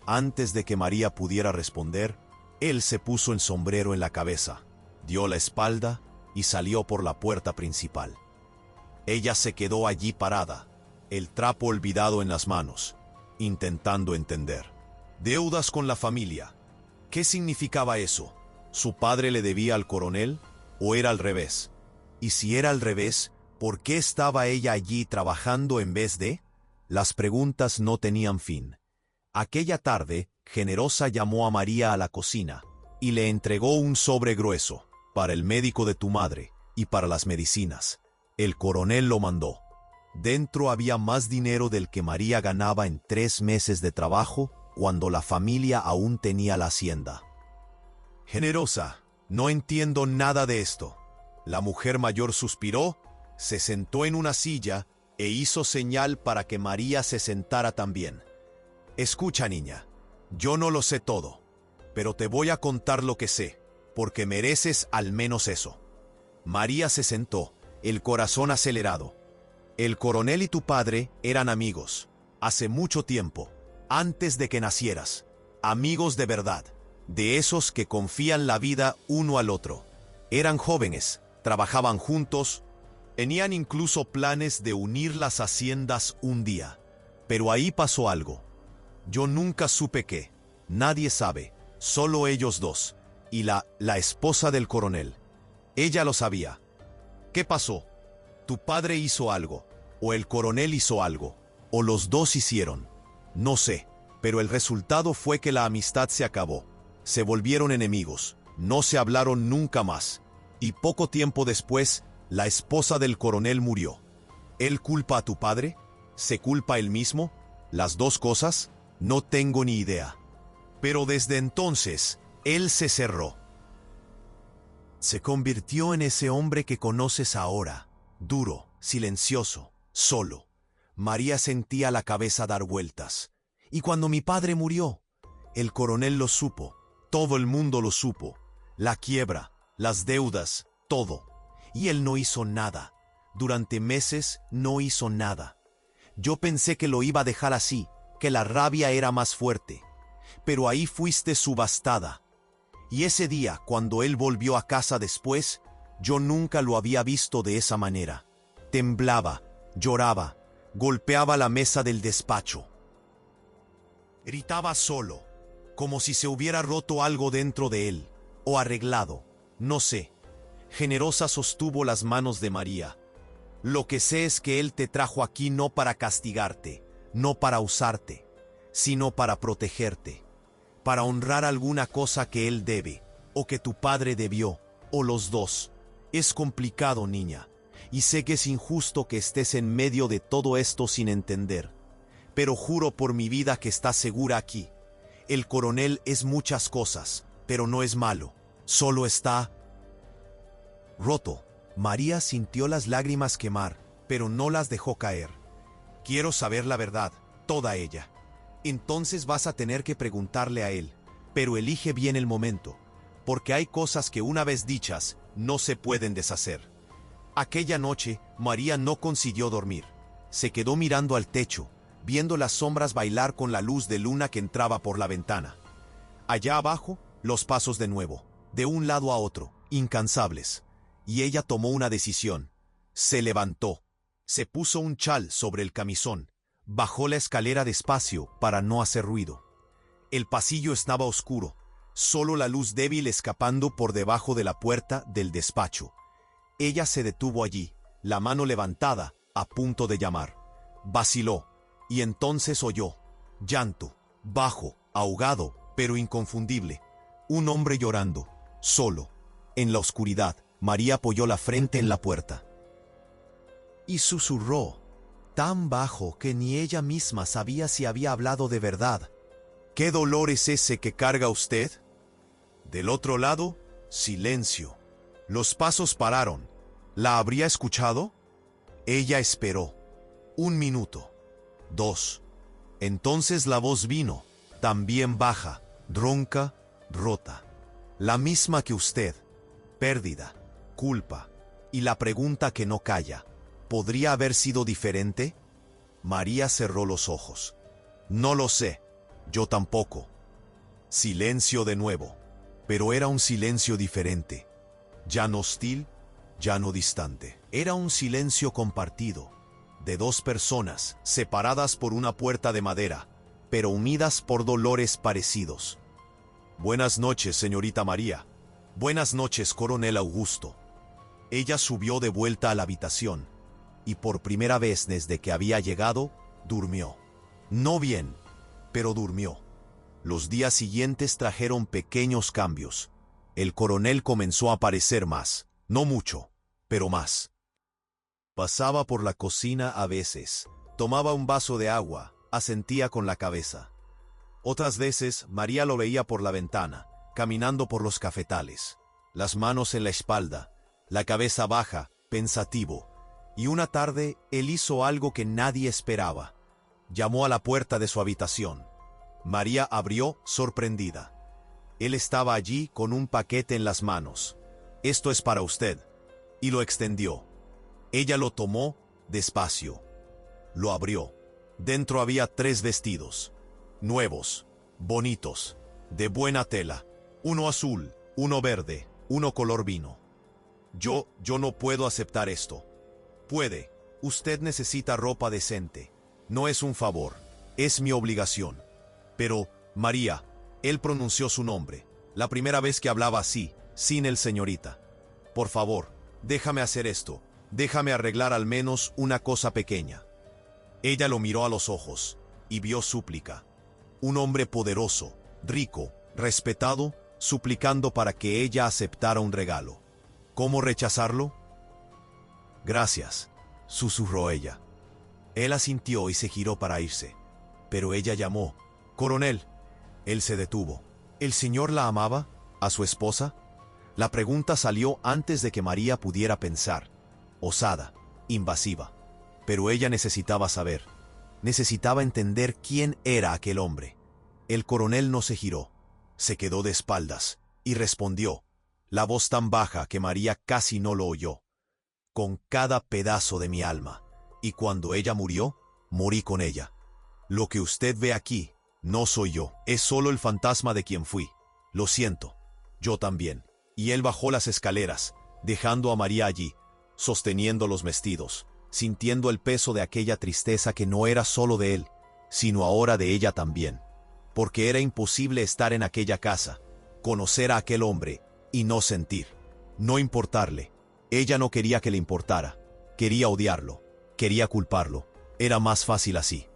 Antes de que María pudiera responder, él se puso el sombrero en la cabeza, dio la espalda y salió por la puerta principal. Ella se quedó allí parada, el trapo olvidado en las manos, intentando entender. Deudas con la familia. ¿Qué significaba eso? ¿Su padre le debía al coronel o era al revés? Y si era al revés, ¿por qué estaba ella allí trabajando en vez de? Las preguntas no tenían fin. Aquella tarde, Generosa llamó a María a la cocina y le entregó un sobre grueso, para el médico de tu madre y para las medicinas. El coronel lo mandó. Dentro había más dinero del que María ganaba en 3 meses de trabajo cuando la familia aún tenía la hacienda. Generosa, no entiendo nada de esto. La mujer mayor suspiró Se sentó en una silla e hizo señal para que María se sentara también. Escucha, niña, yo no lo sé todo, pero te voy a contar lo que sé, porque mereces al menos eso. María se sentó, el corazón acelerado. El coronel y tu padre eran amigos, hace mucho tiempo, antes de que nacieras. Amigos de verdad, de esos que confían la vida uno al otro. Eran jóvenes, trabajaban juntos, tenían incluso planes de unir las haciendas un día. Pero ahí pasó algo. Yo nunca supe qué. Nadie sabe, solo ellos dos. Y la esposa del coronel. Ella lo sabía. ¿Qué pasó? Tu padre hizo algo, o el coronel hizo algo, o los dos hicieron. No sé, pero el resultado fue que la amistad se acabó. Se volvieron enemigos, no se hablaron nunca más. Y poco tiempo después, la esposa del coronel murió. ¿Él culpa a tu padre? ¿Se culpa él mismo? ¿Las dos cosas? No tengo ni idea. Pero desde entonces, él se cerró. Se convirtió en ese hombre que conoces ahora, duro, silencioso, solo. María sentía la cabeza dar vueltas. Y cuando mi padre murió, el coronel lo supo, todo el mundo lo supo. La quiebra, las deudas, todo. Y él no hizo nada. Durante meses no hizo nada. Yo pensé que lo iba a dejar así, que la rabia era más fuerte. Pero ahí fuiste subastada. Y ese día, cuando él volvió a casa después, yo nunca lo había visto de esa manera. Temblaba, lloraba, golpeaba la mesa del despacho. Gritaba solo, como si se hubiera roto algo dentro de él, o arreglado, no sé. Generosa sostuvo las manos de María. Lo que sé es que él te trajo aquí no para castigarte, no para usarte, sino para protegerte. Para honrar alguna cosa que él debe, o que tu padre debió, o los dos. Es complicado, niña, y sé que es injusto que estés en medio de todo esto sin entender. Pero juro por mi vida que estás segura aquí. El coronel es muchas cosas, pero no es malo. Solo está roto. María sintió las lágrimas quemar, pero no las dejó caer. Quiero saber la verdad, toda ella. Entonces vas a tener que preguntarle a él, pero elige bien el momento, porque hay cosas que una vez dichas no se pueden deshacer. Aquella noche, María no consiguió dormir. Se quedó mirando al techo, viendo las sombras bailar con la luz de luna que entraba por la ventana. Allá abajo, los pasos de nuevo, de un lado a otro, incansables. Y ella tomó una decisión. Se levantó, se puso un chal sobre el camisón, bajó la escalera despacio para no hacer ruido. El pasillo estaba oscuro, solo la luz débil escapando por debajo de la puerta del despacho. Ella se detuvo allí, la mano levantada, a punto de llamar. Vaciló, y entonces oyó. Llanto, bajo, ahogado, pero inconfundible. Un hombre llorando, solo. En la oscuridad, María apoyó la frente en la puerta. Y susurró, tan bajo que ni ella misma sabía si había hablado de verdad. ¿Qué dolor es ese que carga usted? Del otro lado, silencio. Los pasos pararon. ¿La habría escuchado? Ella esperó. 1 minuto. 2. Entonces la voz vino, también baja, ronca, rota. La misma que usted. Pérdida, culpa, y la pregunta que no calla. ¿Podría haber sido diferente? María cerró los ojos. No lo sé. Yo tampoco. Silencio de nuevo. Pero era un silencio diferente. Ya no hostil, ya no distante. Era un silencio compartido, de 2 personas, separadas por una puerta de madera, pero unidas por dolores parecidos. Buenas noches, señorita María. Buenas noches, coronel Augusto. Ella subió de vuelta a la habitación, y por primera vez desde que había llegado, durmió. No bien, pero durmió. Los días siguientes trajeron pequeños cambios. El coronel comenzó a aparecer más, no mucho, pero más. Pasaba por la cocina a veces, tomaba un vaso de agua, asentía con la cabeza. Otras veces María lo veía por la ventana, caminando por los cafetales, las manos en la espalda, la cabeza baja, pensativo. Y una tarde, él hizo algo que nadie esperaba. Llamó a la puerta de su habitación. María abrió, sorprendida. Él estaba allí con un paquete en las manos. «Esto es para usted», y lo extendió. Ella lo tomó despacio. Lo abrió. Dentro había 3 vestidos. Nuevos, bonitos, de buena tela. Uno azul, uno verde, uno color vino. Yo no puedo aceptar esto. Puede. Usted necesita ropa decente. No es un favor. Es mi obligación. Pero, María, él pronunció su nombre. La primera vez que hablaba así, sin el señorita. Por favor, déjame hacer esto. Déjame arreglar al menos una cosa pequeña. Ella lo miró a los ojos y vio súplica. Un hombre poderoso, rico, respetado, suplicando para que ella aceptara un regalo. ¿Cómo rechazarlo? «Gracias», susurró ella. Él asintió y se giró para irse. Pero ella llamó: «Coronel». Él se detuvo. ¿El señor la amaba? ¿A su esposa? La pregunta salió antes de que María pudiera pensar. Osada, invasiva. Pero ella necesitaba saber. Necesitaba entender quién era aquel hombre. El coronel no se giró. Se quedó de espaldas y respondió, la voz tan baja que María casi no lo oyó: «Con cada pedazo de mi alma. Y cuando ella murió, morí con ella. Lo que usted ve aquí no soy yo, es solo el fantasma de quien fui. Lo siento, yo también». Y él bajó las escaleras, dejando a María allí, sosteniendo los vestidos, sintiendo el peso de aquella tristeza que no era solo de él, sino ahora de ella también. Porque era imposible estar en aquella casa, conocer a aquel hombre y no sentir, no importarle. Ella no quería que le importara, quería odiarlo, quería culparlo. Era más fácil así.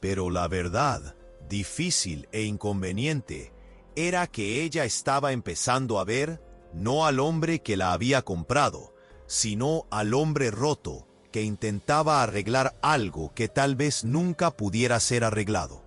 Pero la verdad, difícil e inconveniente, era que ella estaba empezando a ver no al hombre que la había comprado, sino al hombre roto que intentaba arreglar algo que tal vez nunca pudiera ser arreglado.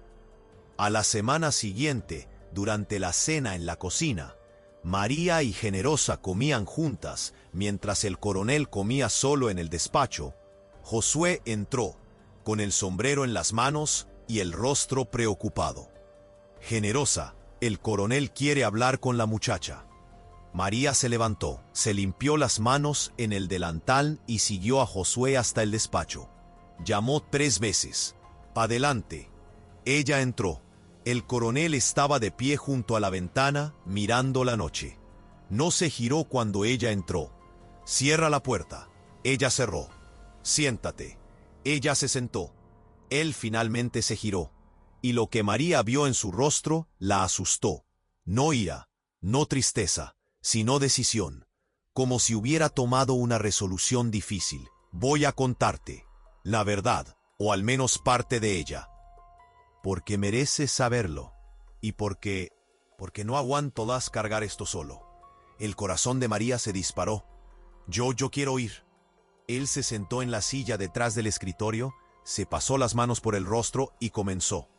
A la semana siguiente, durante la cena en la cocina, María y Generosa comían juntas, mientras el coronel comía solo en el despacho. Josué entró, con el sombrero en las manos y el rostro preocupado. «Generosa, el coronel quiere hablar con la muchacha». María se levantó, se limpió las manos en el delantal y siguió a Josué hasta el despacho. Llamó 3 veces. «Adelante». Ella entró. El coronel estaba de pie junto a la ventana, mirando la noche. No se giró cuando ella entró. «Cierra la puerta». Ella cerró. «Siéntate». Ella se sentó. Él finalmente se giró. Y lo que María vio en su rostro la asustó. No ira, no tristeza, sino decisión. Como si hubiera tomado una resolución difícil. «Voy a contarte la verdad, o al menos parte de ella. Porque mereces saberlo. Y porque no aguanto más cargar esto solo». El corazón de María se disparó. Yo quiero ir». Él se sentó en la silla detrás del escritorio, se pasó las manos por el rostro y comenzó.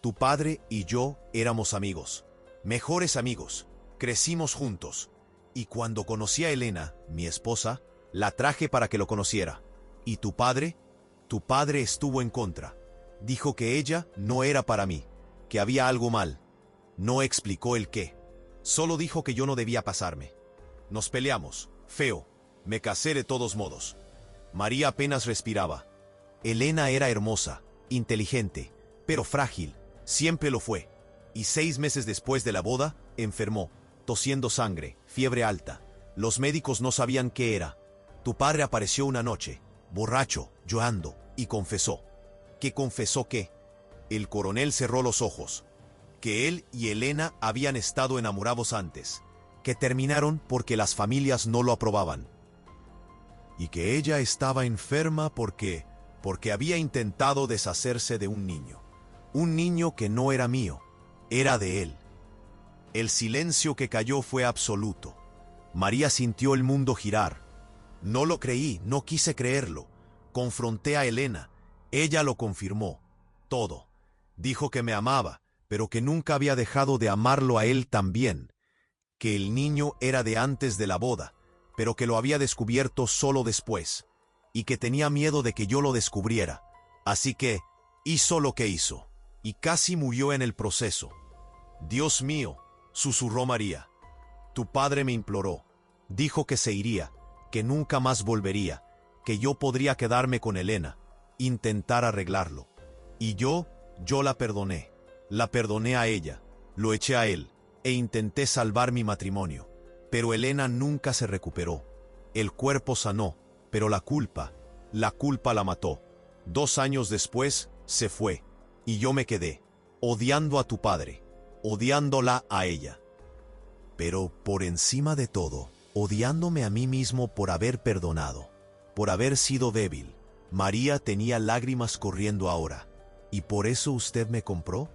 «Tu padre y yo éramos amigos, mejores amigos, crecimos juntos. Y cuando conocí a Elena, mi esposa, la traje para que lo conociera. Y tu padre estuvo en contra. Dijo que ella no era para mí, que había algo mal. No explicó el qué. Solo dijo que yo no debía pasarme. Nos peleamos, feo. Me casé de todos modos». María apenas respiraba. Elena era hermosa, inteligente, pero frágil. Siempre lo fue. Y 6 meses después de la boda, enfermó, tosiendo sangre, fiebre alta. Los médicos no sabían qué era. Tu padre apareció una noche, borracho, llorando, y confesó. ¿Qué confesó qué? El coronel cerró los ojos. Que él y Elena habían estado enamorados antes. Que terminaron porque las familias no lo aprobaban. Y que ella estaba enferma porque había intentado deshacerse de un niño. Un niño que no era mío, era de él. El silencio que cayó fue absoluto. María sintió el mundo girar. No lo creí, no quise creerlo. Confronté a Elena. Ella lo confirmó. Todo. Dijo que me amaba, pero que nunca había dejado de amarlo a él también. Que el niño era de antes de la boda, pero que lo había descubierto solo después. y que tenía miedo de que yo lo descubriera. Así que hizo lo que hizo, y casi murió en el proceso. Dios mío, susurró María. Tu padre me imploró. Dijo que se iría, que nunca más volvería, que yo podría quedarme con Elena, intentar arreglarlo. Y yo la perdoné. La perdoné a ella, lo eché a él, e intenté salvar mi matrimonio. Pero Elena nunca se recuperó. El cuerpo sanó, pero la culpa la mató. 2 años después, se fue, y yo me quedé, odiando a tu padre, odiándola a ella. Pero por encima de todo, odiándome a mí mismo por haber perdonado, por haber sido débil. María tenía lágrimas corriendo ahora. ¿Y por eso usted me compró?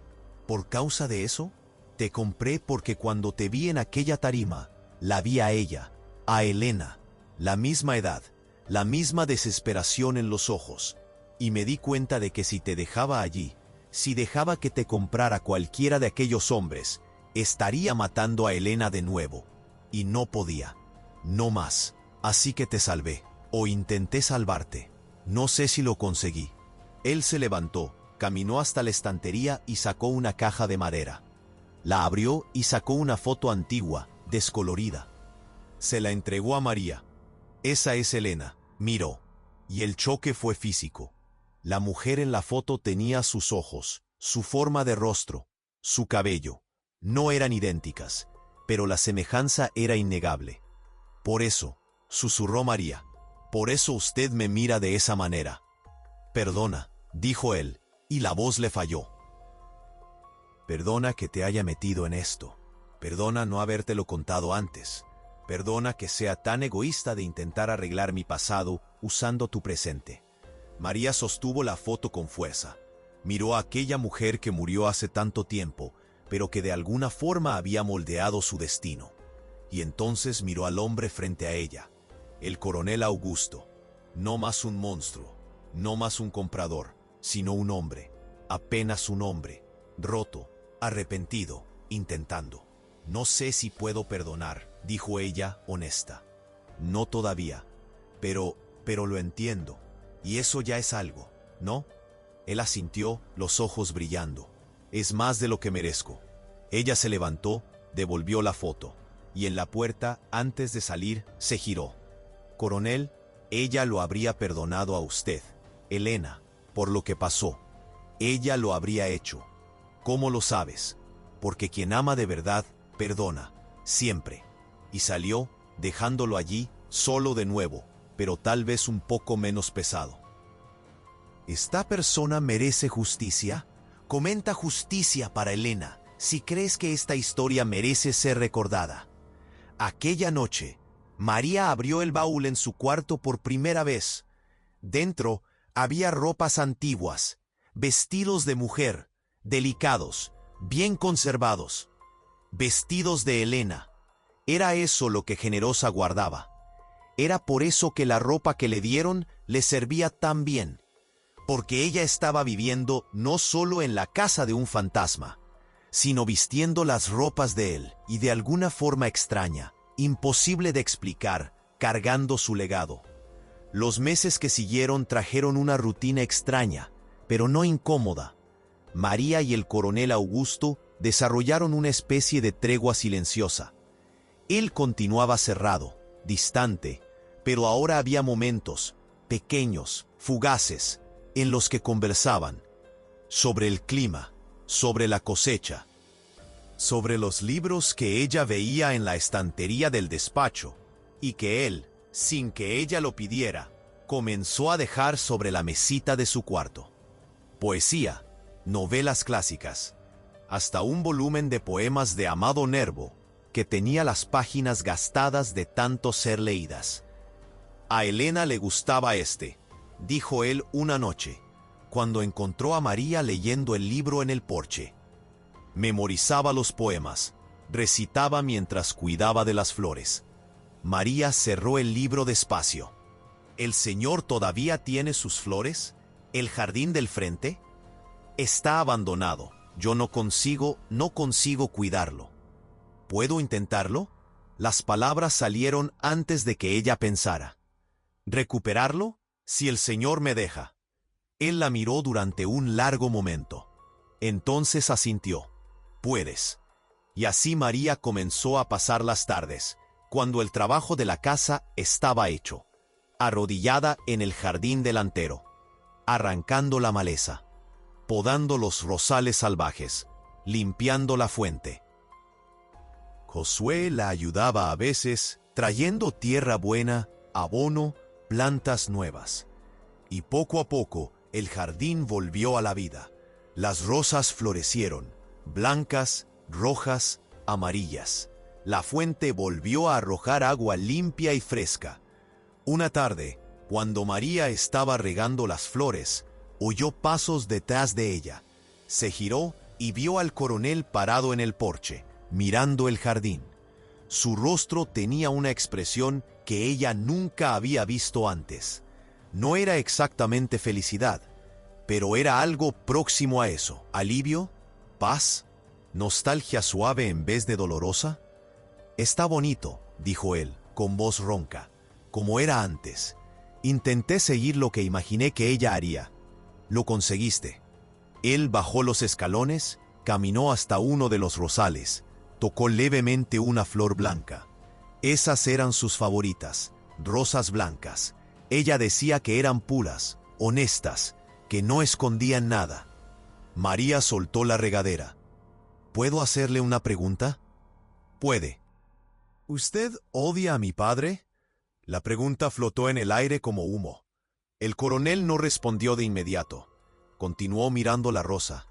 ¿Por causa de eso? Te compré porque cuando te vi en aquella tarima, la vi a ella, a Elena, la misma edad, la misma desesperación en los ojos, y me di cuenta de que si te dejaba allí, si dejaba que te comprara cualquiera de aquellos hombres, estaría matando a Elena de nuevo. Y no podía. No más. Así que te salvé, o intenté salvarte. No sé si lo conseguí. Él se levantó, caminó hasta la estantería y sacó una caja de madera. La abrió y sacó una foto antigua, descolorida. Se la entregó a María. Esa es Elena, miró. Y el choque fue físico. La mujer en la foto tenía sus ojos, su forma de rostro, su cabello. No eran idénticas, pero la semejanza era innegable. Por eso, susurró María, por eso usted me mira de esa manera. Perdona, dijo él, y la voz le falló. Perdona que te haya metido en esto. Perdona no habértelo contado antes. Perdona que sea tan egoísta de intentar arreglar mi pasado usando tu presente. María sostuvo la foto con fuerza. Miró a aquella mujer que murió hace tanto tiempo, pero que de alguna forma había moldeado su destino. Y entonces miró al hombre frente a ella, el coronel Augusto. No más un monstruo, no más un comprador, sino un hombre, apenas un hombre, roto, arrepentido, intentando. No sé si puedo perdonar, dijo ella, honesta. No todavía, pero lo entiendo, y eso ya es algo, ¿no? Él asintió, los ojos brillando. Es más de lo que merezco. Ella se levantó, devolvió la foto, y en la puerta, antes de salir, se giró. Coronel, ella lo habría perdonado a usted, Elena, por lo que pasó. Ella lo habría hecho. ¿Cómo lo sabes? Porque quien ama de verdad, perdona, siempre. Y salió, dejándolo allí, solo de nuevo, pero tal vez un poco menos pesado. ¿Esta persona merece justicia? Comenta justicia para Elena, si crees que esta historia merece ser recordada. Aquella noche, María abrió el baúl en su cuarto por primera vez. Dentro había ropas antiguas, vestidos de mujer, delicados, bien conservados. Vestidos de Elena. Era eso lo que Generosa guardaba. Era por eso que la ropa que le dieron le servía tan bien. Porque ella estaba viviendo no solo en la casa de un fantasma, sino vistiendo las ropas de él, y de alguna forma extraña, imposible de explicar, cargando su legado. Los meses que siguieron trajeron una rutina extraña, pero no incómoda. María y el coronel Augusto desarrollaron una especie de tregua silenciosa. Él continuaba cerrado, distante, pero ahora había momentos, pequeños, fugaces, en los que conversaban sobre el clima, sobre la cosecha, sobre los libros que ella veía en la estantería del despacho, y que él, sin que ella lo pidiera, comenzó a dejar sobre la mesita de su cuarto. Poesía, novelas clásicas, hasta un volumen de poemas de Amado Nervo, que tenía las páginas gastadas de tanto ser leídas. A Elena le gustaba dijo él una noche, cuando encontró a María leyendo el libro en el porche. Memorizaba los poemas, recitaba mientras cuidaba de las flores. María cerró el libro despacio. ¿El Señor todavía tiene sus flores? ¿El jardín del frente? Está abandonado. Yo no consigo cuidarlo. ¿Puedo intentarlo? Las palabras salieron antes de que ella pensara. ¿Recuperarlo? Si el Señor me deja. Él la miró durante un largo momento. Entonces asintió. Puedes. Y así María comenzó a pasar las tardes, cuando el trabajo de la casa estaba hecho, arrodillada en el jardín delantero, arrancando la maleza, podando los rosales salvajes, limpiando la fuente. Josué la ayudaba a veces, trayendo tierra buena, abono, plantas nuevas. Y poco a poco el jardín volvió a la vida. Las rosas florecieron, blancas, rojas, amarillas. La fuente volvió a arrojar agua limpia y fresca. Una tarde, cuando María estaba regando las flores, oyó pasos detrás de ella. Se giró y vio al coronel parado en el porche, mirando el jardín. Su rostro tenía una expresión que ella nunca había visto antes. No era exactamente felicidad, pero era algo próximo a eso. ¿Alivio? ¿Paz? ¿Nostalgia suave en vez de dolorosa? Está bonito, dijo él, con voz ronca, como era antes. Intenté seguir lo que imaginé que ella haría. Lo conseguiste. Él bajó los escalones, caminó hasta uno de los rosales, tocó levemente una flor blanca. Esas eran sus favoritas, rosas blancas. Ella decía que eran puras, honestas, que no escondían nada. María soltó la regadera. ¿Puedo hacerle una pregunta? Puede. ¿Usted odia a mi padre? La pregunta flotó en el aire como humo. El coronel no respondió de inmediato. Continuó mirando la rosa.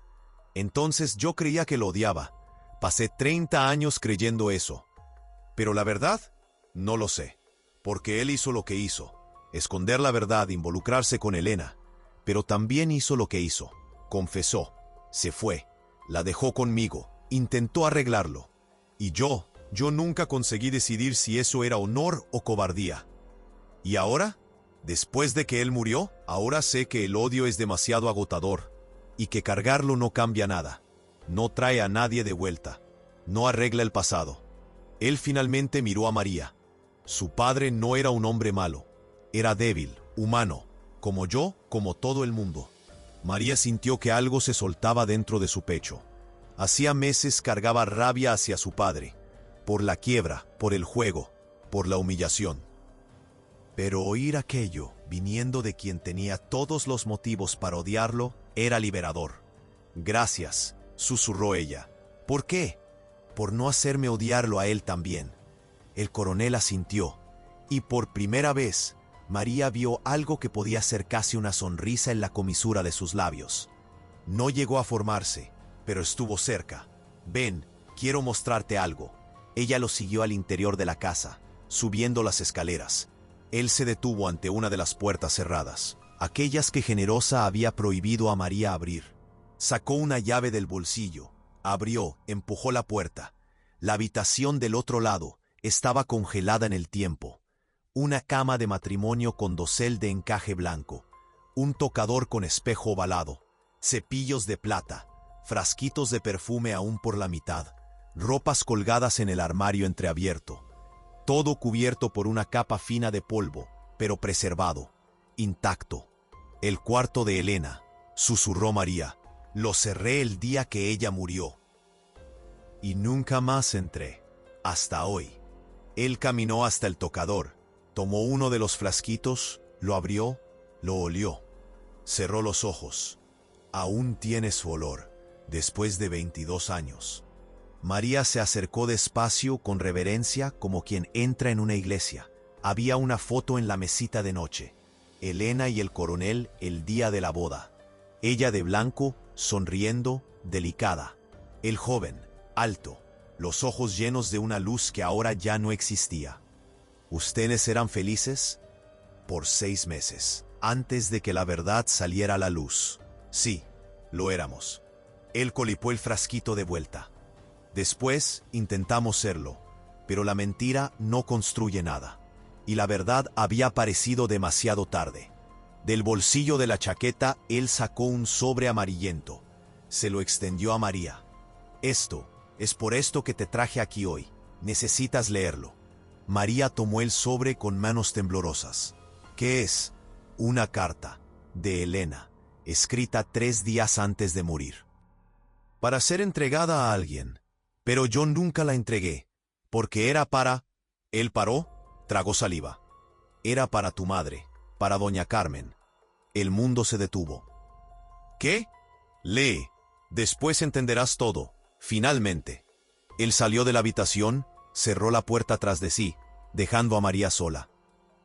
Entonces yo creía que lo odiaba. Pasé 30 años creyendo eso. Pero la verdad, no lo sé. Porque él hizo lo que hizo. Esconder la verdad, involucrarse con Elena. Pero también hizo lo que hizo. Confesó. Se fue. La dejó conmigo. Intentó arreglarlo. Y yo nunca conseguí decidir si eso era honor o cobardía. ¿Y ahora? Después de que él murió, ahora sé que el odio es demasiado agotador. Y que cargarlo no cambia nada. No trae a nadie de vuelta. No arregla el pasado. Él finalmente miró a María. Su padre no era un hombre malo. Era débil, humano, como yo, como todo el mundo. María sintió que algo se soltaba dentro de su pecho. Hacía meses cargaba rabia hacia su padre, por la quiebra, por el juego, por la humillación. Pero oír aquello, viniendo de quien tenía todos los motivos para odiarlo, era liberador. Gracias, susurró ella. ¿Por qué? Por no hacerme odiarlo a él también. El coronel asintió, y por primera vez, María vio algo que podía ser casi una sonrisa en la comisura de sus labios. No llegó a formarse, pero estuvo cerca. Ven, quiero mostrarte algo. Ella lo siguió al interior de la casa, subiendo las escaleras. Él se detuvo ante una de las puertas cerradas, aquellas que Generosa había prohibido a María abrir. Sacó una llave del bolsillo, abrió, empujó la puerta. La habitación del otro lado estaba congelada en el tiempo. Una cama de matrimonio con dosel de encaje blanco, un tocador con espejo ovalado, cepillos de plata, frasquitos de perfume aún por la mitad, ropas colgadas en el armario entreabierto, todo cubierto por una capa fina de polvo, pero preservado, intacto. El cuarto de Elena, susurró María, lo cerré el día que ella murió. Y nunca más entré, hasta hoy. Él caminó hasta el tocador, tomó uno de los frasquitos, lo abrió, lo olió. Cerró los ojos. Aún tiene su olor, después de 22 años. María se acercó despacio, con reverencia, como quien entra en una iglesia. Había una foto en la mesita de noche. Elena y el coronel el día de la boda. Ella de blanco, sonriendo, delicada. El joven, alto, los ojos llenos de una luz que ahora ya no existía. ¿Ustedes eran felices? Por 6 meses, antes de que la verdad saliera a la luz. Sí, lo éramos. Él colipó el frasquito de vuelta. Después intentamos serlo, pero la mentira no construye nada. Y la verdad había aparecido demasiado tarde. Del bolsillo de la chaqueta, él sacó un sobre amarillento. Se lo extendió a María. Esto, es por esto que te traje aquí hoy. Necesitas leerlo. María tomó el sobre con manos temblorosas. ¿Qué es? Una carta de Elena, escrita 3 días antes de morir. Para ser entregada a alguien, pero yo nunca la entregué, porque era para... Él paró, tragó saliva. Era para tu madre, para doña Carmen. El mundo se detuvo. ¿Qué? Lee. Después entenderás todo, finalmente. Él salió de la habitación, cerró la puerta tras de sí, dejando a María sola.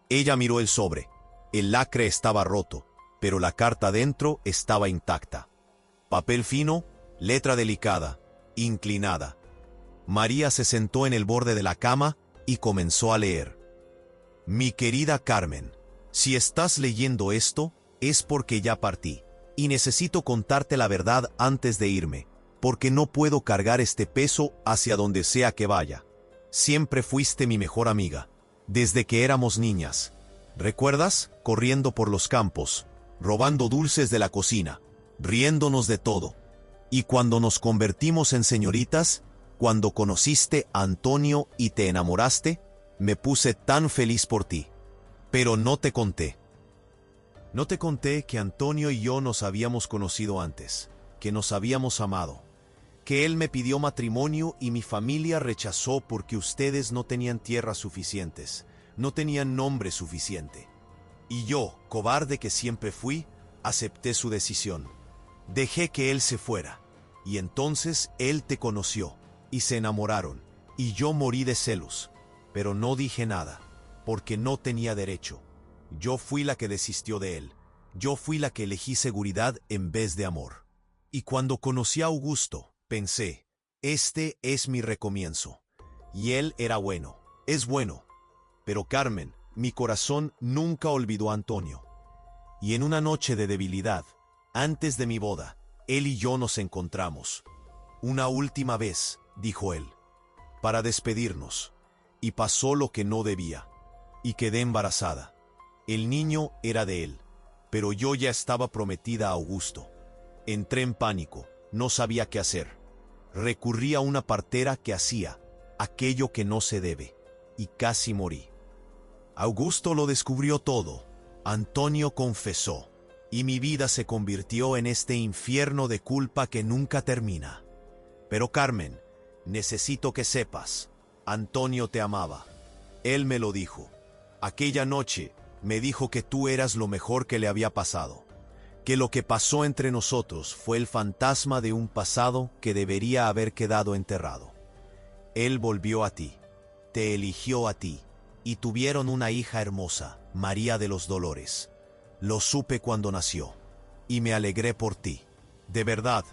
Ella miró el sobre. El lacre estaba roto, pero la carta dentro estaba intacta. Papel fino, letra delicada, inclinada. María se sentó en el borde de la cama y comenzó a leer. Mi querida Carmen, si estás leyendo esto, es porque ya partí, y necesito contarte la verdad antes de irme, porque no puedo cargar este peso hacia donde sea que vaya. Siempre fuiste mi mejor amiga, desde que éramos niñas. ¿Recuerdas? Corriendo por los campos, robando dulces de la cocina, riéndonos de todo. Y cuando nos convertimos en señoritas, cuando conociste a Antonio y te enamoraste, me puse tan feliz por ti. Pero no te conté. No te conté que Antonio y yo nos habíamos conocido antes, que nos habíamos amado, que él me pidió matrimonio y mi familia rechazó porque ustedes no tenían tierras suficientes, no tenían nombre suficiente. Y yo, cobarde que siempre fui, acepté su decisión. Dejé que él se fuera, y entonces él te conoció, y se enamoraron, y yo morí de celos, pero no dije nada, porque no tenía derecho. Yo fui la que desistió de él, yo fui la que elegí seguridad en vez de amor. Y cuando conocí a Augusto, pensé, este es mi recomienzo. Y él era bueno, es bueno. Pero Carmen, mi corazón nunca olvidó a Antonio. Y en una noche de debilidad, antes de mi boda, él y yo nos encontramos. Una última vez, dijo él, para despedirnos. Y pasó lo que no debía. Y quedé embarazada. El niño era de él, pero yo ya estaba prometida a Augusto. Entré en pánico, no sabía qué hacer. Recurrí a una partera que hacía aquello que no se debe, y casi morí. Augusto lo descubrió todo. Antonio confesó, y mi vida se convirtió en este infierno de culpa que nunca termina. Pero Carmen, necesito que sepas, Antonio te amaba. Él me lo dijo. Aquella noche me dijo que tú eras lo mejor que le había pasado, que lo que pasó entre nosotros fue el fantasma de un pasado que debería haber quedado enterrado. Él volvió a ti, te eligió a ti, y tuvieron una hija hermosa, María de los Dolores. Lo supe cuando nació, y me alegré por ti. De verdad,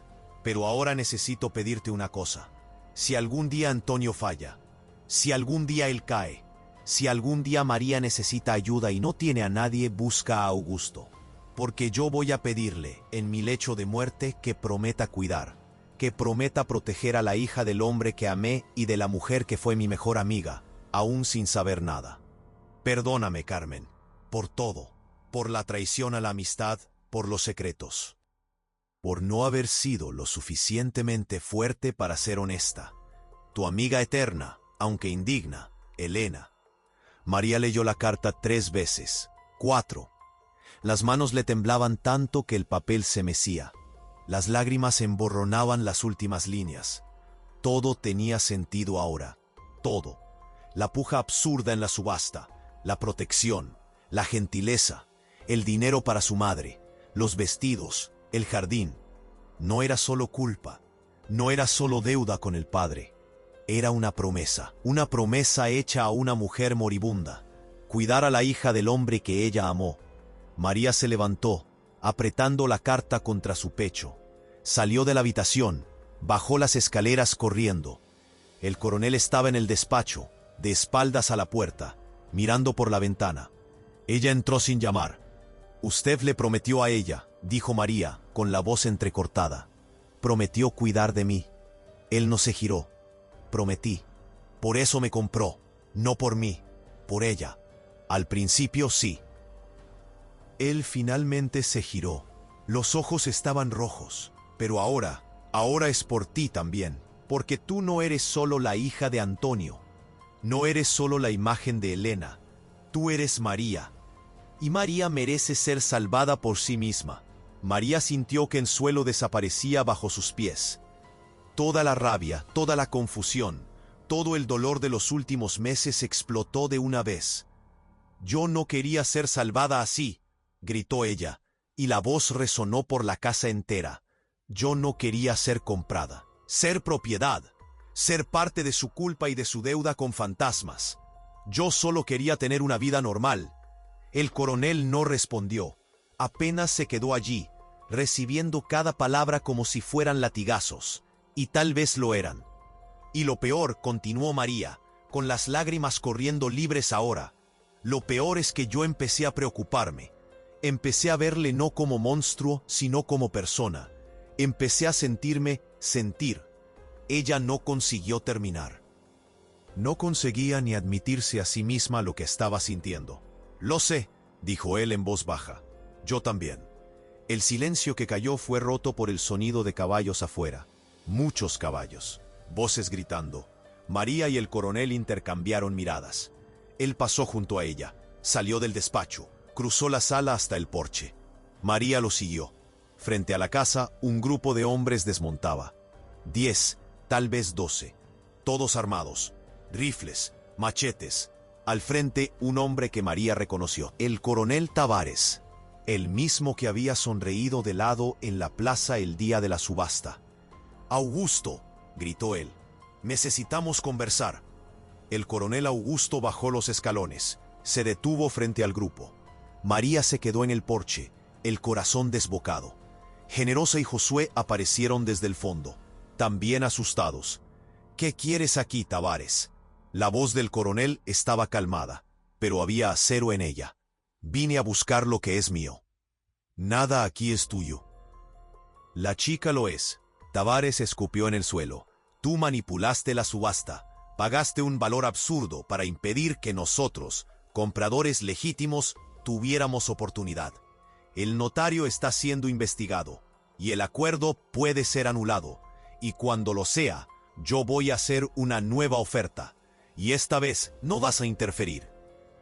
pero ahora necesito pedirte una cosa. Si algún día Antonio falla, si algún día él cae, si algún día María necesita ayuda y no tiene a nadie, busca a Augusto. Porque yo voy a pedirle, en mi lecho de muerte, que prometa cuidar, que prometa proteger a la hija del hombre que amé y de la mujer que fue mi mejor amiga, aún sin saber nada. Perdóname, Carmen, por todo, por la traición a la amistad, por los secretos, por no haber sido lo suficientemente fuerte para ser honesta. Tu amiga eterna, aunque indigna, Elena. María leyó la carta 3 veces, 4. Las manos le temblaban tanto que el papel se mecía. Las lágrimas emborronaban las últimas líneas. Todo tenía sentido ahora, todo. La puja absurda en la subasta, la protección, la gentileza, el dinero para su madre, los vestidos, el jardín. No era solo culpa, no era solo deuda con el padre. Era una promesa hecha a una mujer moribunda. Cuidar a la hija del hombre que ella amó. María se levantó, apretando la carta contra su pecho. Salió de la habitación, bajó las escaleras corriendo. El coronel estaba en el despacho, de espaldas a la puerta, mirando por la ventana. Ella entró sin llamar. Usted le prometió a ella, dijo María, con la voz entrecortada. Prometió cuidar de mí. Él no se giró. Prometí. Por eso me compró, no por mí, por ella. Al principio sí. Él finalmente se giró. Los ojos estaban rojos. Pero ahora es por ti también. Porque tú no eres solo la hija de Antonio. No eres solo la imagen de Elena. Tú eres María. y María merece ser salvada por sí misma. María sintió que el suelo desaparecía bajo sus pies. Toda la rabia, toda la confusión, todo el dolor de los últimos meses explotó de una vez. «Yo no quería ser salvada así», gritó ella, y la voz resonó por la casa entera. «Yo no quería ser comprada, ser propiedad, ser parte de su culpa y de su deuda con fantasmas. Yo solo quería tener una vida normal». El coronel no respondió. Apenas se quedó allí, recibiendo cada palabra como si fueran latigazos. Y tal vez lo eran. «Y lo peor», continuó María, con las lágrimas corriendo libres ahora, «lo peor es que yo empecé a preocuparme. Empecé a verle no como monstruo, sino como persona. Empecé a sentir». Ella no consiguió terminar. No conseguía ni admitirse a sí misma lo que estaba sintiendo. «Lo sé», dijo él en voz baja. «Yo también». El silencio que cayó fue roto por el sonido de caballos afuera. Muchos caballos. Voces gritando. María y el coronel intercambiaron miradas. Él pasó junto a ella. Salió del despacho. Cruzó la sala hasta el porche. María lo siguió. Frente a la casa, un grupo de hombres desmontaba. 10, tal vez 12. Todos armados. Rifles, machetes. Al frente, un hombre que María reconoció. El coronel Tavares. El mismo que había sonreído de lado en la plaza el día de la subasta. «Augusto», gritó él. «Necesitamos conversar». El coronel Augusto bajó los escalones. Se detuvo frente al grupo. María se quedó en el porche, el corazón desbocado. Generosa y Josué aparecieron desde el fondo, también asustados. «¿Qué quieres aquí, Tavares?» La voz del coronel estaba calmada, pero había acero en ella. «Vine a buscar lo que es mío». «Nada aquí es tuyo». «La chica lo es». Tavares escupió en el suelo. «Tú manipulaste la subasta. Pagaste un valor absurdo para impedir que nosotros, compradores legítimos, tuviéramos oportunidad. El notario está siendo investigado, y el acuerdo puede ser anulado. Y cuando lo sea, yo voy a hacer una nueva oferta. Y esta vez no vas a interferir».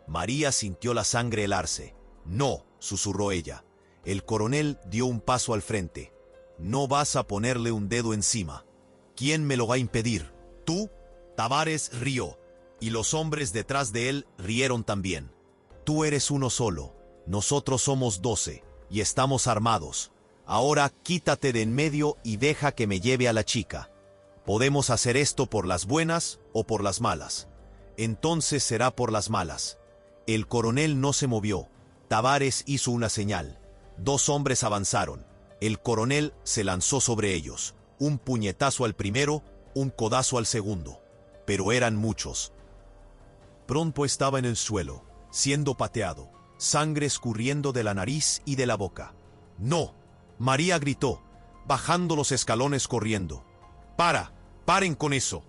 María sintió la sangre helarse. «No», susurró ella. El coronel dio un paso al frente. «No vas a ponerle un dedo encima. ¿Quién me lo va a impedir? ¿Tú?» Tavares rió, y los hombres detrás de él rieron también. «Tú eres uno solo. Nosotros somos 12, y estamos armados. Ahora quítate de en medio y deja que me lleve a la chica. Podemos hacer esto por las buenas o por las malas. Entonces será por las malas». El coronel no se movió. Tavares hizo una señal. 2 hombres avanzaron. El coronel se lanzó sobre ellos. Un puñetazo al primero, un codazo al segundo. Pero eran muchos. Pronto estaba en el suelo, siendo pateado, sangre escurriendo de la nariz y de la boca. «¡No!», María gritó, bajando los escalones corriendo. «¡Paren con eso!».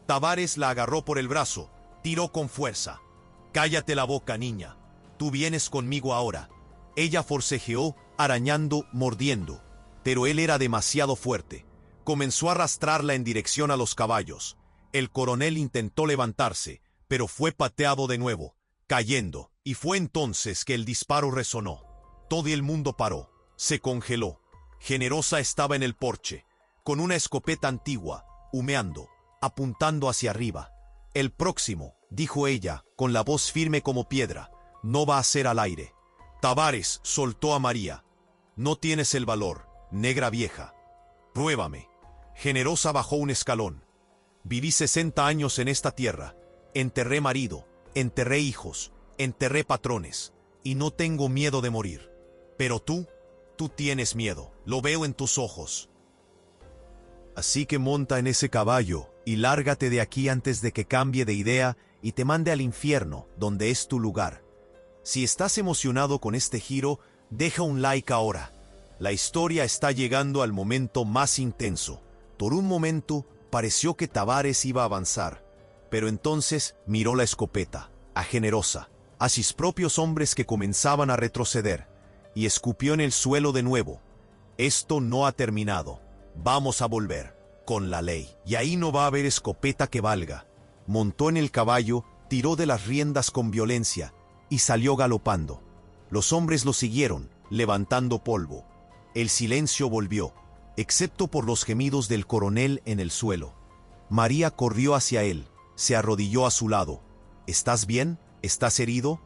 Tavares la agarró por el brazo, tiró con fuerza. «Cállate la boca, niña. Tú vienes conmigo ahora». Ella forcejeó, arañando, mordiendo. Pero él era demasiado fuerte. Comenzó a arrastrarla en dirección a los caballos. El coronel intentó levantarse, pero fue pateado de nuevo, cayendo, y fue entonces que el disparo resonó. Todo el mundo paró, se congeló. Generosa estaba en el porche, con una escopeta antigua, humeando, apuntando hacia arriba. «El próximo», dijo ella, con la voz firme como piedra, «no va a ser al aire». Tavares soltó a María. «No tienes el valor, negra vieja. Pruébame». Generosa bajó un escalón. «Viví 60 años en esta tierra. Enterré marido, enterré hijos, enterré patrones, y no tengo miedo de morir. Pero tú tienes miedo, lo veo en tus ojos. Así que monta en ese caballo y lárgate de aquí antes de que cambie de idea y te mande al infierno, donde es tu lugar. Si estás emocionado con este giro, deja un like ahora. La historia está llegando al momento más intenso. Por un momento pareció que Tavares iba a avanzar, pero entonces miró la escopeta, a Generosa, a sus propios hombres que comenzaban a retroceder, y escupió en el suelo de nuevo. «Esto no ha terminado. Vamos a volver, con la ley, y ahí no va a haber escopeta que valga». Montó en el caballo, tiró de las riendas con violencia, y salió galopando. Los hombres lo siguieron, levantando polvo. El silencio volvió, excepto por los gemidos del coronel en el suelo. María corrió hacia él, se arrodilló a su lado. ¿Estás bien? ¿Estás herido?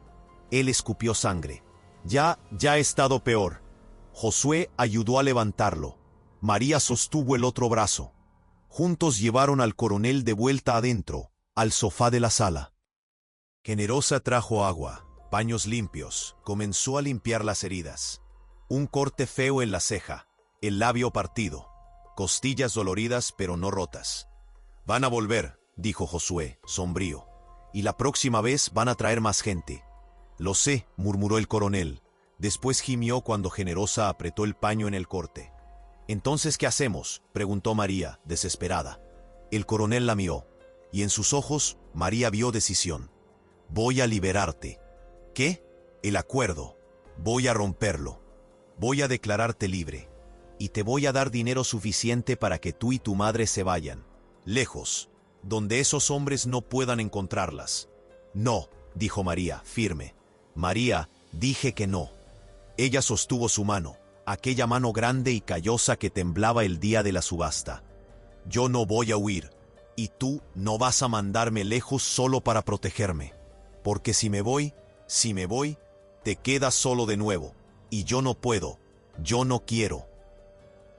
Él escupió sangre. Ya he estado peor. Josué ayudó a levantarlo. María sostuvo el otro brazo. Juntos llevaron al coronel de vuelta adentro, al sofá de la sala. Generosa trajo agua, paños limpios, comenzó a limpiar las heridas. Un corte feo en la ceja, el labio partido, costillas doloridas pero no rotas. Van a volver, dijo Josué, sombrío. Y la próxima vez van a traer más gente. Lo sé, murmuró el coronel. Después gimió cuando Generosa apretó el paño en el corte. ¿Entonces qué hacemos?, preguntó María, desesperada. El coronel la miró, y en sus ojos María vio decisión. Voy a liberarte. ¿Qué? El acuerdo. Voy a romperlo. Voy a declararte libre. Y te voy a dar dinero suficiente para que tú y tu madre se vayan. Lejos, donde esos hombres no puedan encontrarlas. No, dijo María, firme. María, dije que no. Ella sostuvo su mano, aquella mano grande y callosa que temblaba el día de la subasta. Yo no voy a huir, y tú no vas a mandarme lejos solo para protegerme. Porque si me voy, te quedas solo de nuevo, y yo no puedo, yo no quiero.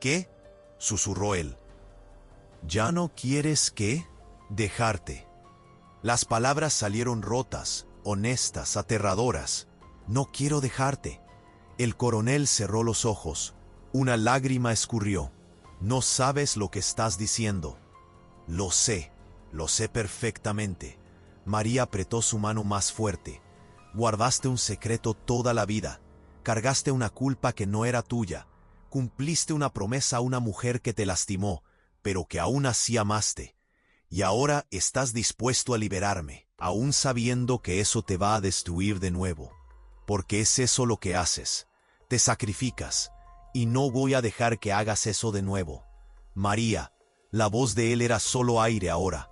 ¿Qué?, susurró él. ¿Ya no quieres qué? Dejarte. Las palabras salieron rotas, honestas, aterradoras. No quiero dejarte. El coronel cerró los ojos. Una lágrima escurrió. No sabes lo que estás diciendo. Lo sé perfectamente. María apretó su mano más fuerte. Guardaste un secreto toda la vida. Cargaste una culpa que no era tuya. Cumpliste una promesa a una mujer que te lastimó, pero que aún así amaste. Y ahora estás dispuesto a liberarme, aún sabiendo que eso te va a destruir de nuevo. Porque es eso lo que haces. Te sacrificas, y no voy a dejar que hagas eso de nuevo. María, la voz de él era solo aire ahora.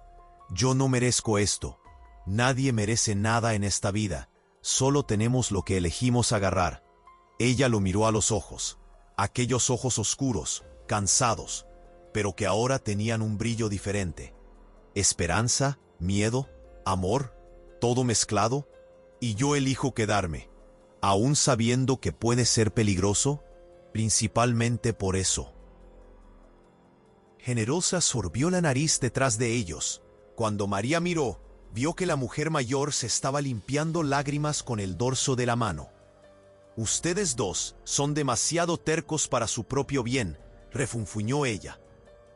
Yo no merezco esto. Nadie merece nada en esta vida. Solo tenemos lo que elegimos agarrar. Ella lo miró a los ojos. Aquellos ojos oscuros, cansados, pero que ahora tenían un brillo diferente. Esperanza, miedo, amor, todo mezclado. Y yo elijo quedarme, aún sabiendo que puede ser peligroso, principalmente por eso. Generosa sorbió la nariz detrás de ellos. Cuando María miró, vio que la mujer mayor se estaba limpiando lágrimas con el dorso de la mano. Ustedes dos son demasiado tercos para su propio bien, refunfuñó ella.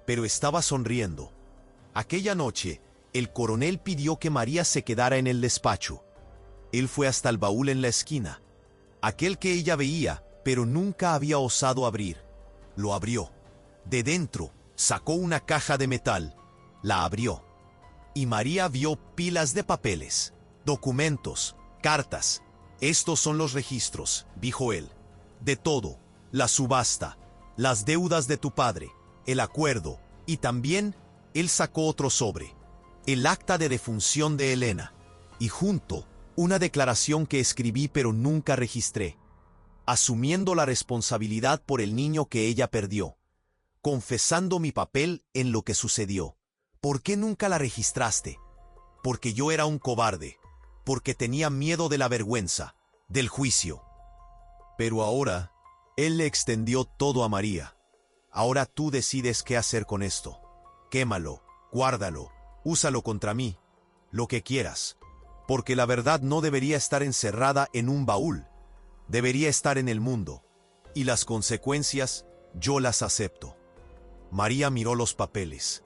Pero estaba sonriendo. Aquella noche, el coronel pidió que María se quedara en el despacho. Él fue hasta el baúl en la esquina, aquel que ella veía, pero nunca había osado abrir. Lo abrió. De dentro, sacó una caja de metal. La abrió. Y María vio pilas de papeles, documentos, cartas. Estos son los registros, dijo él. De todo, la subasta, las deudas de tu padre, el acuerdo, y también él sacó otro sobre, el acta de defunción de Elena, y junto, una declaración que escribí pero nunca registré, asumiendo la responsabilidad por el niño que ella perdió, confesando mi papel en lo que sucedió. ¿Por qué nunca la registraste? Porque yo era un cobarde, porque tenía miedo de la vergüenza, del juicio. Pero ahora, él le extendió todo a María. Ahora tú decides qué hacer con esto. Quémalo, guárdalo, úsalo contra mí, lo que quieras. Porque la verdad no debería estar encerrada en un baúl. Debería estar en el mundo. Y las consecuencias, yo las acepto. María miró los papeles.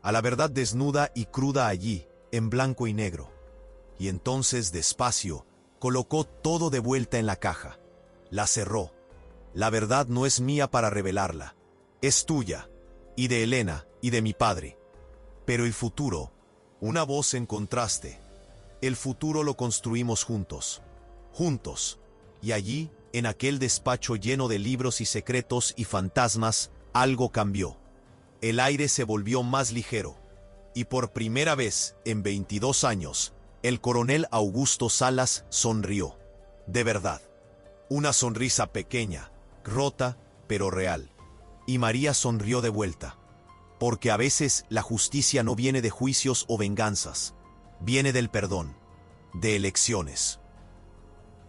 A la verdad desnuda y cruda allí, en blanco y negro. Y entonces, despacio, colocó todo de vuelta en la caja. La cerró. La verdad no es mía para revelarla. Es tuya, y de Elena, y de mi padre. Pero el futuro, una voz en contraste. El futuro lo construimos juntos. Juntos. Y allí, en aquel despacho lleno de libros y secretos y fantasmas, algo cambió. El aire se volvió más ligero. Y por primera vez, en 22 años, el coronel Augusto Salas sonrió. De verdad. Una sonrisa pequeña, rota, pero real. Y María sonrió de vuelta. Porque a veces la justicia no viene de juicios o venganzas. Viene del perdón, de elecciones.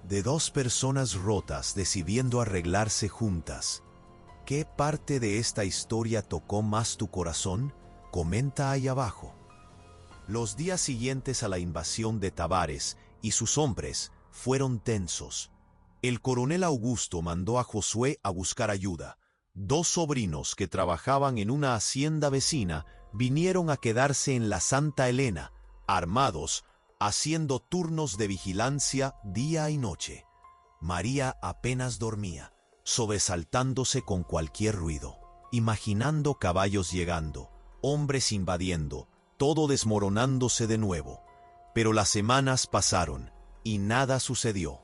De dos personas rotas decidiendo arreglarse juntas. ¿Qué parte de esta historia tocó más tu corazón? Comenta ahí abajo. Los días siguientes a la invasión de Tavares y sus hombres fueron tensos. El coronel Augusto mandó a Josué a buscar ayuda. Dos sobrinos que trabajaban en una hacienda vecina vinieron a quedarse en la Santa Elena, armados, haciendo turnos de vigilancia día y noche. María apenas dormía, sobresaltándose con cualquier ruido, imaginando caballos llegando, hombres invadiendo, todo desmoronándose de nuevo. Pero las semanas pasaron y nada sucedió.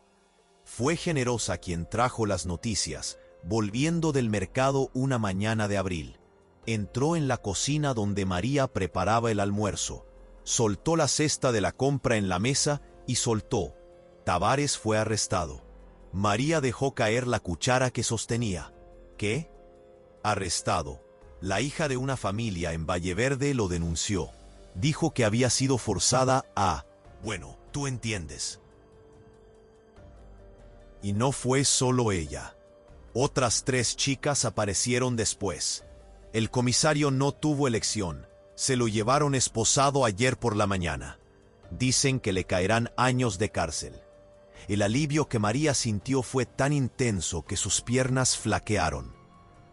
Fue Generosa quien trajo las noticias, volviendo del mercado una mañana de abril. Entró en la cocina donde María preparaba el almuerzo, soltó la cesta de la compra en la mesa y soltó. Tavares fue arrestado. María dejó caer la cuchara que sostenía. ¿Qué? Arrestado. La hija de una familia en Valleverde lo denunció. Dijo que había sido forzada a... Bueno, tú entiendes. Y no fue solo ella. Otras 3 chicas aparecieron después. El comisario no tuvo elección. Se lo llevaron esposado ayer por la mañana. Dicen que le caerán años de cárcel. El alivio que María sintió fue tan intenso que sus piernas flaquearon.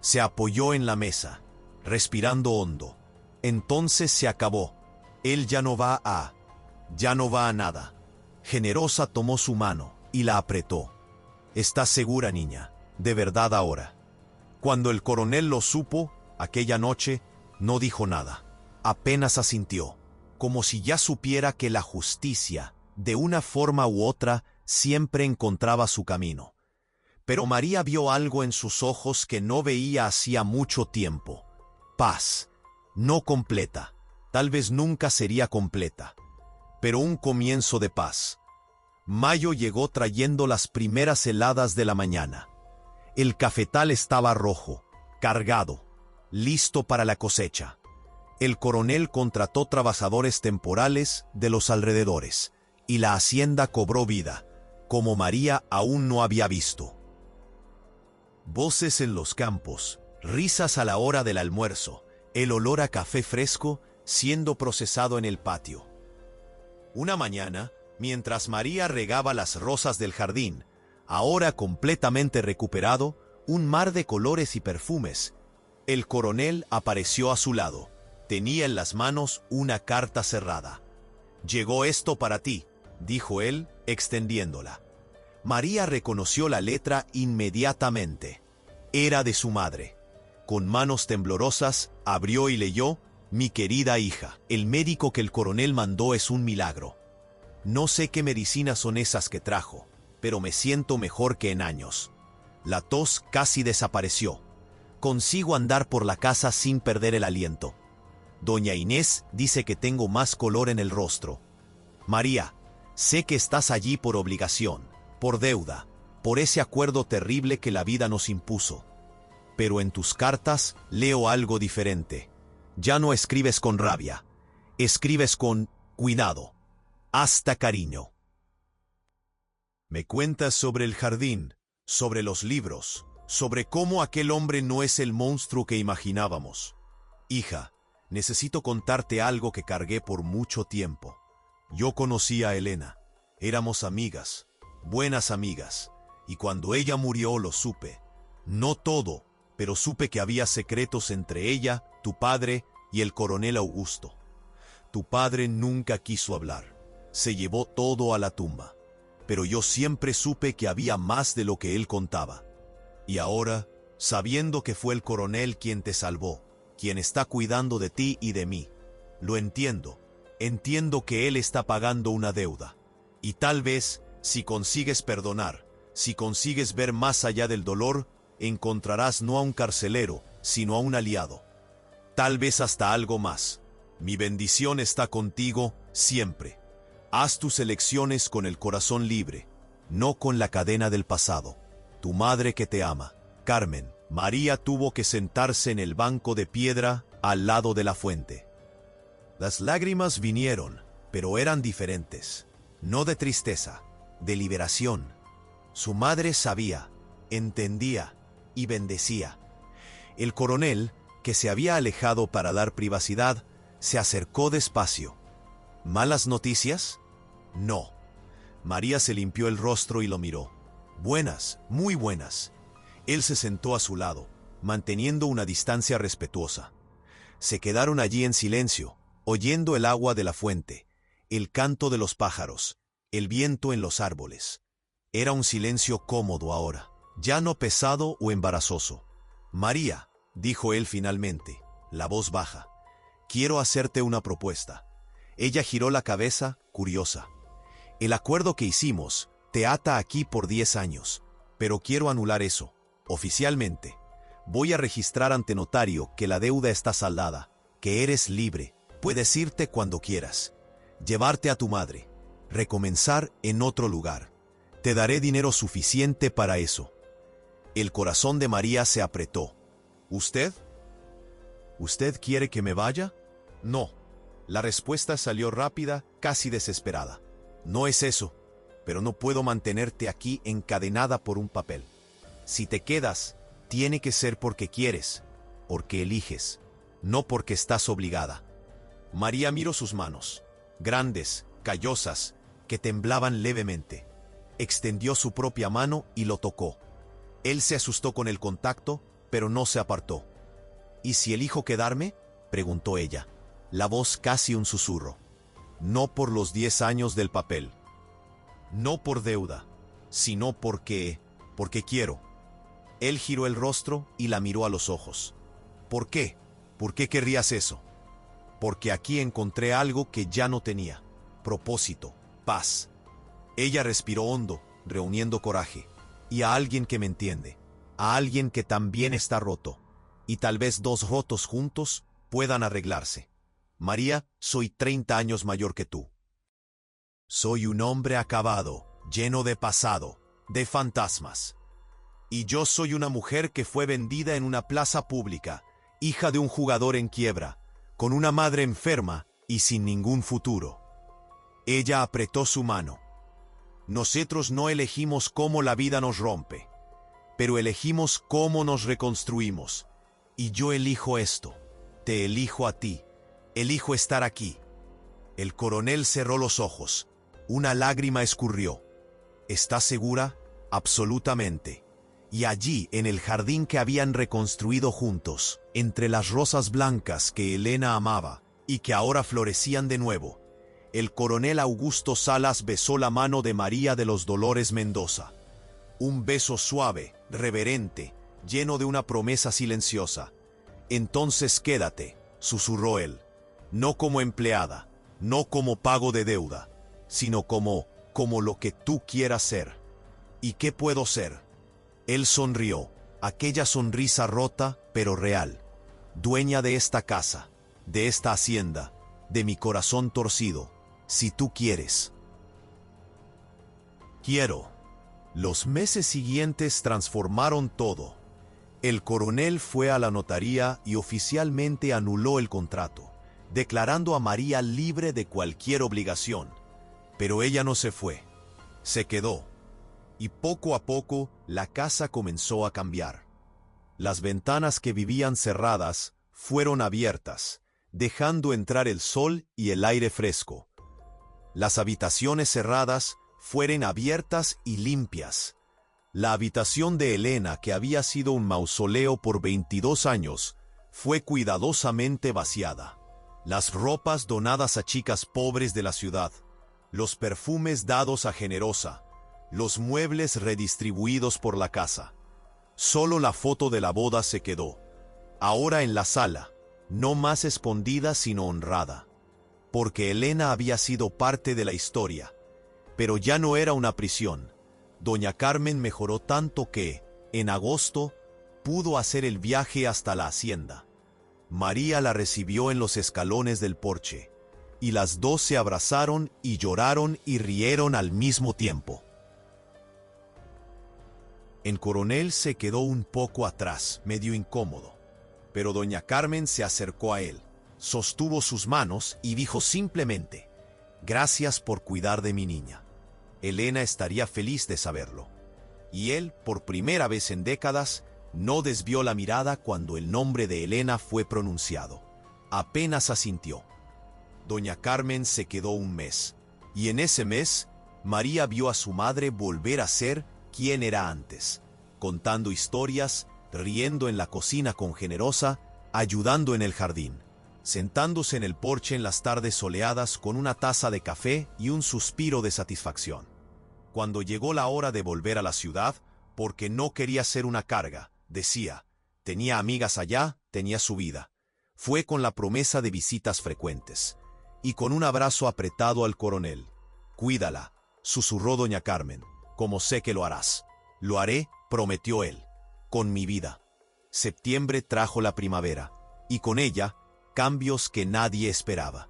Se apoyó en la mesa, respirando hondo. Entonces se acabó. Él ya no va a nada. Generosa tomó su mano y la apretó. ¿Estás segura, niña? ¿De verdad ahora? Cuando el coronel lo supo, aquella noche, no dijo nada. Apenas asintió, como si ya supiera que la justicia, de una forma u otra, siempre encontraba su camino. Pero María vio algo en sus ojos que no veía hacía mucho tiempo. Paz, no completa, tal vez nunca sería completa, pero un comienzo de paz. Mayo llegó trayendo las primeras heladas de la mañana. El cafetal estaba rojo, cargado, listo para la cosecha. El coronel contrató trabajadores temporales de los alrededores, y la hacienda cobró vida, como María aún no había visto. Voces en los campos, risas a la hora del almuerzo, el olor a café fresco siendo procesado en el patio. Una mañana, mientras María regaba las rosas del jardín, ahora completamente recuperado, un mar de colores y perfumes, el coronel apareció a su lado. Tenía en las manos una carta cerrada. «Llegó esto para ti», dijo él, extendiéndola. María reconoció la letra inmediatamente. Era de su madre. Con manos temblorosas, abrió y leyó: «Mi querida hija, el médico que el coronel mandó es un milagro. No sé qué medicinas son esas que trajo, pero me siento mejor que en años. La tos casi desapareció. Consigo andar por la casa sin perder el aliento. Doña Inés dice que tengo más color en el rostro. María, sé que estás allí por obligación, por deuda, por ese acuerdo terrible que la vida nos impuso. Pero en tus cartas leo algo diferente. Ya no escribes con rabia, escribes con cuidado, hasta cariño. Me cuentas sobre el jardín, sobre los libros, sobre cómo aquel hombre no es el monstruo que imaginábamos. Hija, necesito contarte algo que cargué por mucho tiempo. Yo conocí a Elena, éramos amigas, buenas amigas, y cuando ella murió lo supe. No todo, pero supe que había secretos entre ella, tu padre y el coronel Augusto. Tu padre nunca quiso hablar, se llevó todo a la tumba, pero yo siempre supe que había más de lo que él contaba. Y ahora, sabiendo que fue el coronel quien te salvó, quien está cuidando de ti y de mí, lo entiendo. Entiendo que él está pagando una deuda. Y tal vez, si consigues perdonar, si consigues ver más allá del dolor, encontrarás no a un carcelero, sino a un aliado. Tal vez hasta algo más. Mi bendición está contigo siempre. Haz tus elecciones con el corazón libre, no con la cadena del pasado. tu madre que te ama, Carmen. María tuvo que sentarse en el banco de piedra al lado de la fuente. Las lágrimas vinieron, pero eran diferentes. No de tristeza, de liberación. Su madre sabía, entendía y bendecía. El coronel, que se había alejado para dar privacidad, se acercó despacio. ¿Malas noticias? No. María se limpió el rostro y lo miró. Buenas, muy buenas. Él se sentó a su lado, manteniendo una distancia respetuosa. Se quedaron allí en silencio, oyendo el agua de la fuente, el canto de los pájaros, el viento en los árboles. Era un silencio cómodo ahora, ya no pesado o embarazoso. María, dijo él finalmente, la voz baja, quiero hacerte una propuesta. Ella giró la cabeza, curiosa. El acuerdo que hicimos te ata aquí por 10 años, pero quiero anular eso. Oficialmente, voy a registrar ante notario que la deuda está saldada, que eres libre, puedes irte cuando quieras, llevarte a tu madre, recomenzar en otro lugar. Te daré dinero suficiente para eso. El corazón de María se apretó. ¿Usted? ¿Usted quiere que me vaya? No. La respuesta salió rápida, casi desesperada. No es eso, pero no puedo mantenerte aquí encadenada por un papel. Si te quedas, tiene que ser porque quieres, porque eliges, no porque estás obligada. María miró sus manos, grandes, callosas, que temblaban levemente. Extendió su propia mano y lo tocó. Él se asustó con el contacto, pero no se apartó. ¿Y si elijo quedarme?, preguntó ella, la voz casi un susurro. No por los 10 años del papel. No por deuda, sino porque quiero. Él giró el rostro y la miró a los ojos. ¿Por qué? ¿Por qué querrías eso? Porque aquí encontré algo que ya no tenía. Propósito, paz. Ella respiró hondo, reuniendo coraje. Y a alguien que me entiende. A alguien que también está roto. Y tal vez 2 rotos juntos puedan arreglarse. María, soy 30 años mayor que tú. Soy un hombre acabado, lleno de pasado, de fantasmas. Y yo soy una mujer que fue vendida en una plaza pública, hija de un jugador en quiebra, con una madre enferma y sin ningún futuro. Ella apretó su mano. Nosotros no elegimos cómo la vida nos rompe, pero elegimos cómo nos reconstruimos. Y yo elijo esto. Te elijo a ti. Elijo estar aquí. El coronel cerró los ojos. Una lágrima escurrió. ¿Estás segura? Absolutamente. Y allí, en el jardín que habían reconstruido juntos, entre las rosas blancas que Elena amaba y que ahora florecían de nuevo, el coronel Augusto Salas besó la mano de María de los Dolores Mendoza. Un beso suave, reverente, lleno de una promesa silenciosa. Entonces quédate, susurró él. No como empleada, no como pago de deuda, sino como lo que tú quieras ser. ¿Y qué puedo ser? Él sonrió, aquella sonrisa rota pero real. Dueña de esta casa, de esta hacienda, de mi corazón torcido, si tú quieres. Quiero. Los meses siguientes transformaron todo. El coronel fue a la notaría y oficialmente anuló el contrato, declarando a María libre de cualquier obligación. Pero ella no se fue, se quedó. Y poco a poco la casa comenzó a cambiar. Las ventanas que vivían cerradas fueron abiertas, dejando entrar el sol y el aire fresco. Las habitaciones cerradas fueron abiertas y limpias. La habitación de Elena, que había sido un mausoleo por 22 años, fue cuidadosamente vaciada. Las ropas donadas a chicas pobres de la ciudad, los perfumes dados a Generosa, los muebles redistribuidos por la casa. Solo la foto de la boda se quedó, ahora en la sala, no más escondida sino honrada. Porque Elena había sido parte de la historia, pero ya no era una prisión. Doña Carmen mejoró tanto que, en agosto, pudo hacer el viaje hasta la hacienda. María la recibió en los escalones del porche, y las dos se abrazaron y lloraron y rieron al mismo tiempo. El coronel se quedó un poco atrás, medio incómodo, pero doña Carmen se acercó a él, sostuvo sus manos y dijo simplemente: «Gracias por cuidar de mi niña. Elena estaría feliz de saberlo». Y él, por primera vez en décadas, no desvió la mirada cuando el nombre de Elena fue pronunciado. Apenas asintió. Doña Carmen se quedó un mes, y en ese mes, María vio a su madre volver a ser quien era antes, contando historias, riendo en la cocina con Generosa, ayudando en el jardín, sentándose en el porche en las tardes soleadas con una taza de café y un suspiro de satisfacción. Cuando llegó la hora de volver a la ciudad, porque no quería ser una carga, decía, tenía amigas allá, tenía su vida. Fue con la promesa de visitas frecuentes, y con un abrazo apretado al coronel. «Cuídala», susurró doña Carmen, «como sé que lo harás». «Lo haré», prometió él, «con mi vida». Septiembre trajo la primavera, y con ella, cambios que nadie esperaba.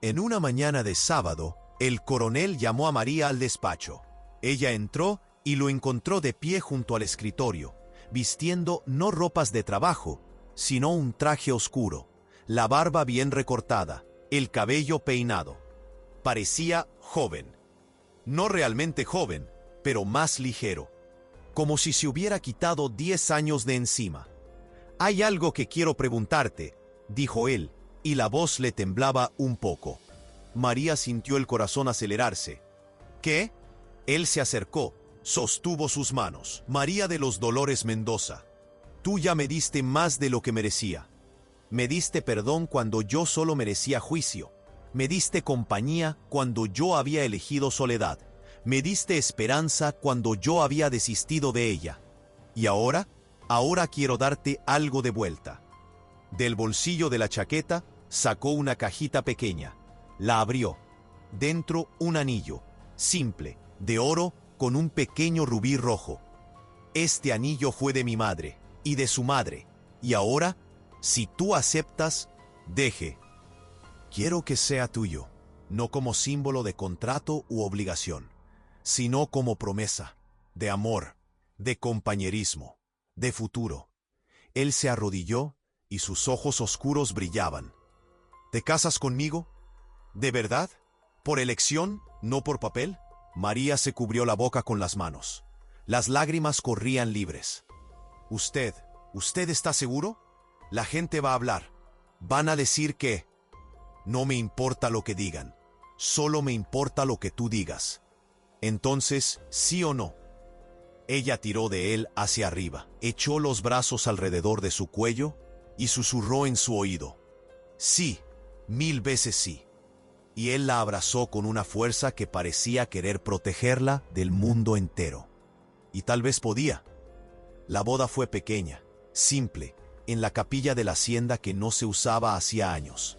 En una mañana de sábado, el coronel llamó a María al despacho. Ella entró y lo encontró de pie junto al escritorio, vistiendo no ropas de trabajo, sino un traje oscuro, la barba bien recortada, el cabello peinado. Parecía joven. No realmente joven, pero más ligero, como si se hubiera quitado 10 años de encima. «Hay algo que quiero preguntarte», dijo él, y la voz le temblaba un poco. María sintió el corazón acelerarse. «¿Qué?». Él se acercó, sostuvo sus manos. «María de los Dolores Mendoza, tú ya me diste más de lo que merecía. Me diste perdón cuando yo solo merecía juicio. Me diste compañía cuando yo había elegido soledad. Me diste esperanza cuando yo había desistido de ella. Y ahora quiero darte algo de vuelta». Del bolsillo de la chaqueta sacó una cajita pequeña. La abrió. Dentro un anillo, simple, de oro con un pequeño rubí rojo. «Este anillo fue de mi madre y de su madre, y ahora, si tú aceptas, deje. Quiero que sea tuyo, no como símbolo de contrato u obligación, sino como promesa, de amor, de compañerismo, de futuro». Él se arrodilló y sus ojos oscuros brillaban. «¿Te casas conmigo? ¿De verdad? ¿Por elección, no por papel?». María se cubrió la boca con las manos. Las lágrimas corrían libres. ¿Usted está seguro? La gente va a hablar. Van a decir que... No me importa lo que digan. Solo me importa lo que tú digas. Entonces, ¿sí o no? Ella tiró de él hacia arriba, echó los brazos alrededor de su cuello y susurró en su oído: «Sí, 1000 veces sí». Y él la abrazó con una fuerza que parecía querer protegerla del mundo entero. Y tal vez podía. La boda fue pequeña, simple, en la capilla de la hacienda que no se usaba hacía años.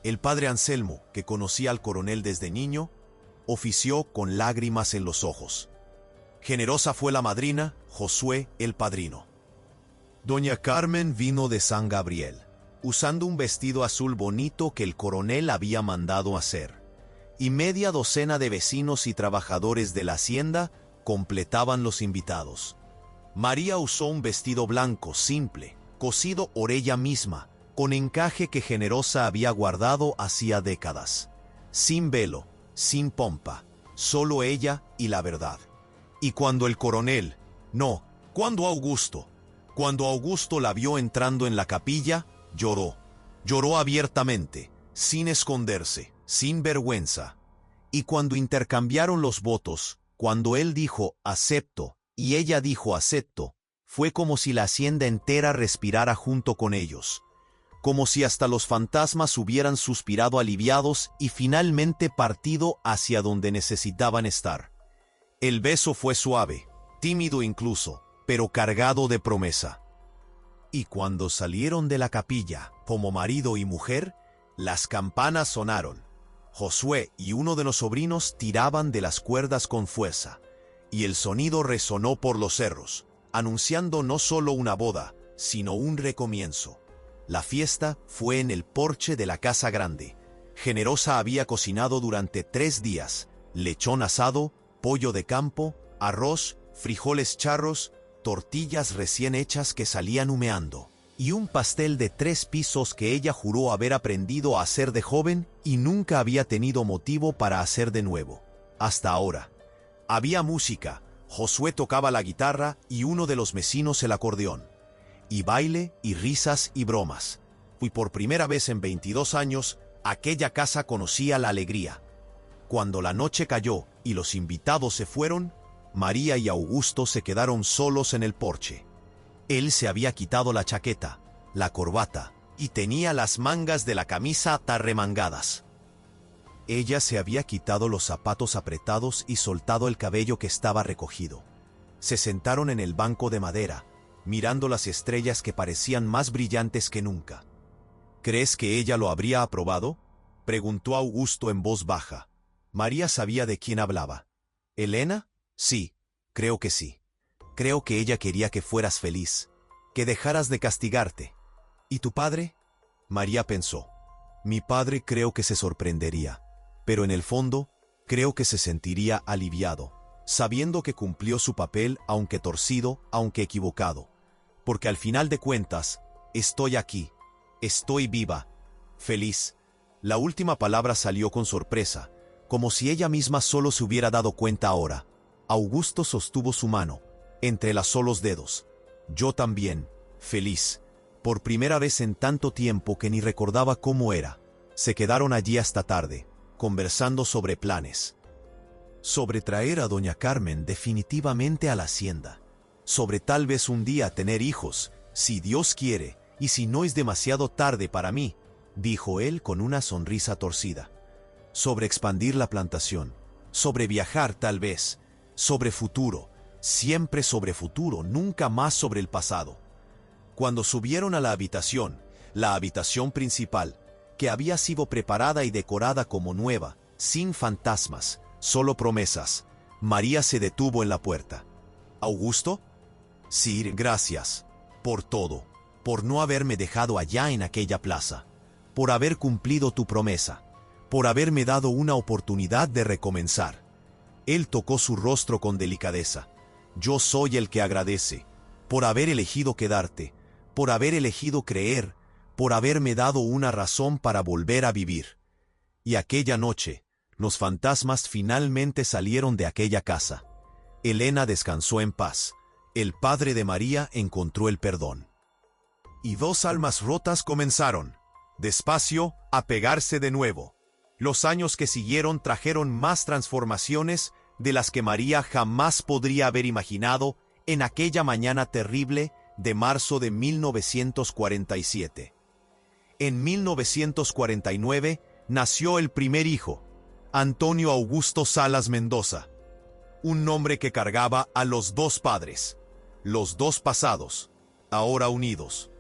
El padre Anselmo, que conocía al coronel desde niño, ofició con lágrimas en los ojos. Generosa fue la madrina, Josué el padrino. Doña Carmen vino de San Gabriel, usando un vestido azul bonito que el coronel había mandado hacer, y media docena de vecinos y trabajadores de la hacienda completaban los invitados. María usó un vestido blanco simple, cosido por ella misma, con encaje que Generosa había guardado hacía décadas. Sin velo, sin pompa, solo ella y la verdad. Y cuando el coronel, cuando Augusto la vio entrando en la capilla, lloró abiertamente, sin esconderse, sin vergüenza. Y cuando intercambiaron los votos, cuando él dijo «acepto» y ella dijo «acepto», fue como si la hacienda entera respirara junto con ellos, como si hasta los fantasmas hubieran suspirado aliviados y finalmente partido hacia donde necesitaban estar. El beso fue suave, tímido incluso, pero cargado de promesa. Y cuando salieron de la capilla, como marido y mujer, las campanas sonaron. Josué y uno de los sobrinos tiraban de las cuerdas con fuerza, y el sonido resonó por los cerros, anunciando no solo una boda, sino un recomienzo. La fiesta fue en el porche de la casa grande. Generosa había cocinado durante 3 días, lechón asado, pollo de campo, arroz frijoles charros, tortillas recién hechas que salían humeando, y un pastel de 3 pisos que ella juró haber aprendido a hacer de joven y nunca había tenido motivo para hacer de nuevo. Hasta ahora. Había música, Josué tocaba la guitarra y uno de los vecinos el acordeón. Y baile, y risas, y bromas. Y por primera vez en 22 años, aquella casa conocía la alegría. Cuando la noche cayó y los invitados se fueron, María y Augusto se quedaron solos en el porche. Él se había quitado la chaqueta, la corbata, y tenía las mangas de la camisa arremangadas. Ella se había quitado los zapatos apretados y soltado el cabello que estaba recogido. Se sentaron en el banco de madera, mirando las estrellas que parecían más brillantes que nunca. ¿Crees que ella lo habría aprobado?, preguntó Augusto en voz baja. María sabía de quién hablaba. ¿Elena? Sí, creo que sí. Creo que ella quería que fueras feliz, que dejaras de castigarte. ¿Y tu padre? María pensó. Mi padre creo que se sorprendería, pero en el fondo creo que se sentiría aliviado, sabiendo que cumplió su papel aunque torcido, aunque equivocado. Porque al final de cuentas, estoy aquí, estoy viva, feliz. La última palabra salió con sorpresa, como si ella misma solo se hubiera dado cuenta ahora. Augusto sostuvo su mano, entrelazó los dedos. Yo también, feliz. Por primera vez en tanto tiempo que ni recordaba cómo era. Se quedaron allí hasta tarde, conversando sobre planes. Sobre traer a doña Carmen definitivamente a la hacienda. Sobre tal vez un día tener hijos, si Dios quiere, y si no es demasiado tarde para mí, dijo él con una sonrisa torcida. Sobre expandir la plantación, sobre viajar tal vez, sobre futuro, siempre sobre futuro, nunca más sobre el pasado. Cuando subieron a la habitación principal, que había sido preparada y decorada como nueva, sin fantasmas, solo promesas, María se detuvo en la puerta. ¿Augusto? Sí, gracias. Por todo. Por no haberme dejado allá en aquella plaza. Por haber cumplido tu promesa. Por haberme dado una oportunidad de recomenzar. Él tocó su rostro con delicadeza. Yo soy el que agradece. Por haber elegido quedarte. Por haber elegido creer. Por haberme dado una razón para volver a vivir. Y aquella noche, los fantasmas finalmente salieron de aquella casa. Elena descansó en paz. El padre de María encontró el perdón. Y 2 almas rotas comenzaron, despacio, a pegarse de nuevo. Los años que siguieron trajeron más transformaciones de las que María jamás podría haber imaginado en aquella mañana terrible de marzo de 1947. En 1949 nació el primer hijo, Antonio Augusto Salas Mendoza, un nombre que cargaba a los 2 padres, los 2 pasados, ahora unidos.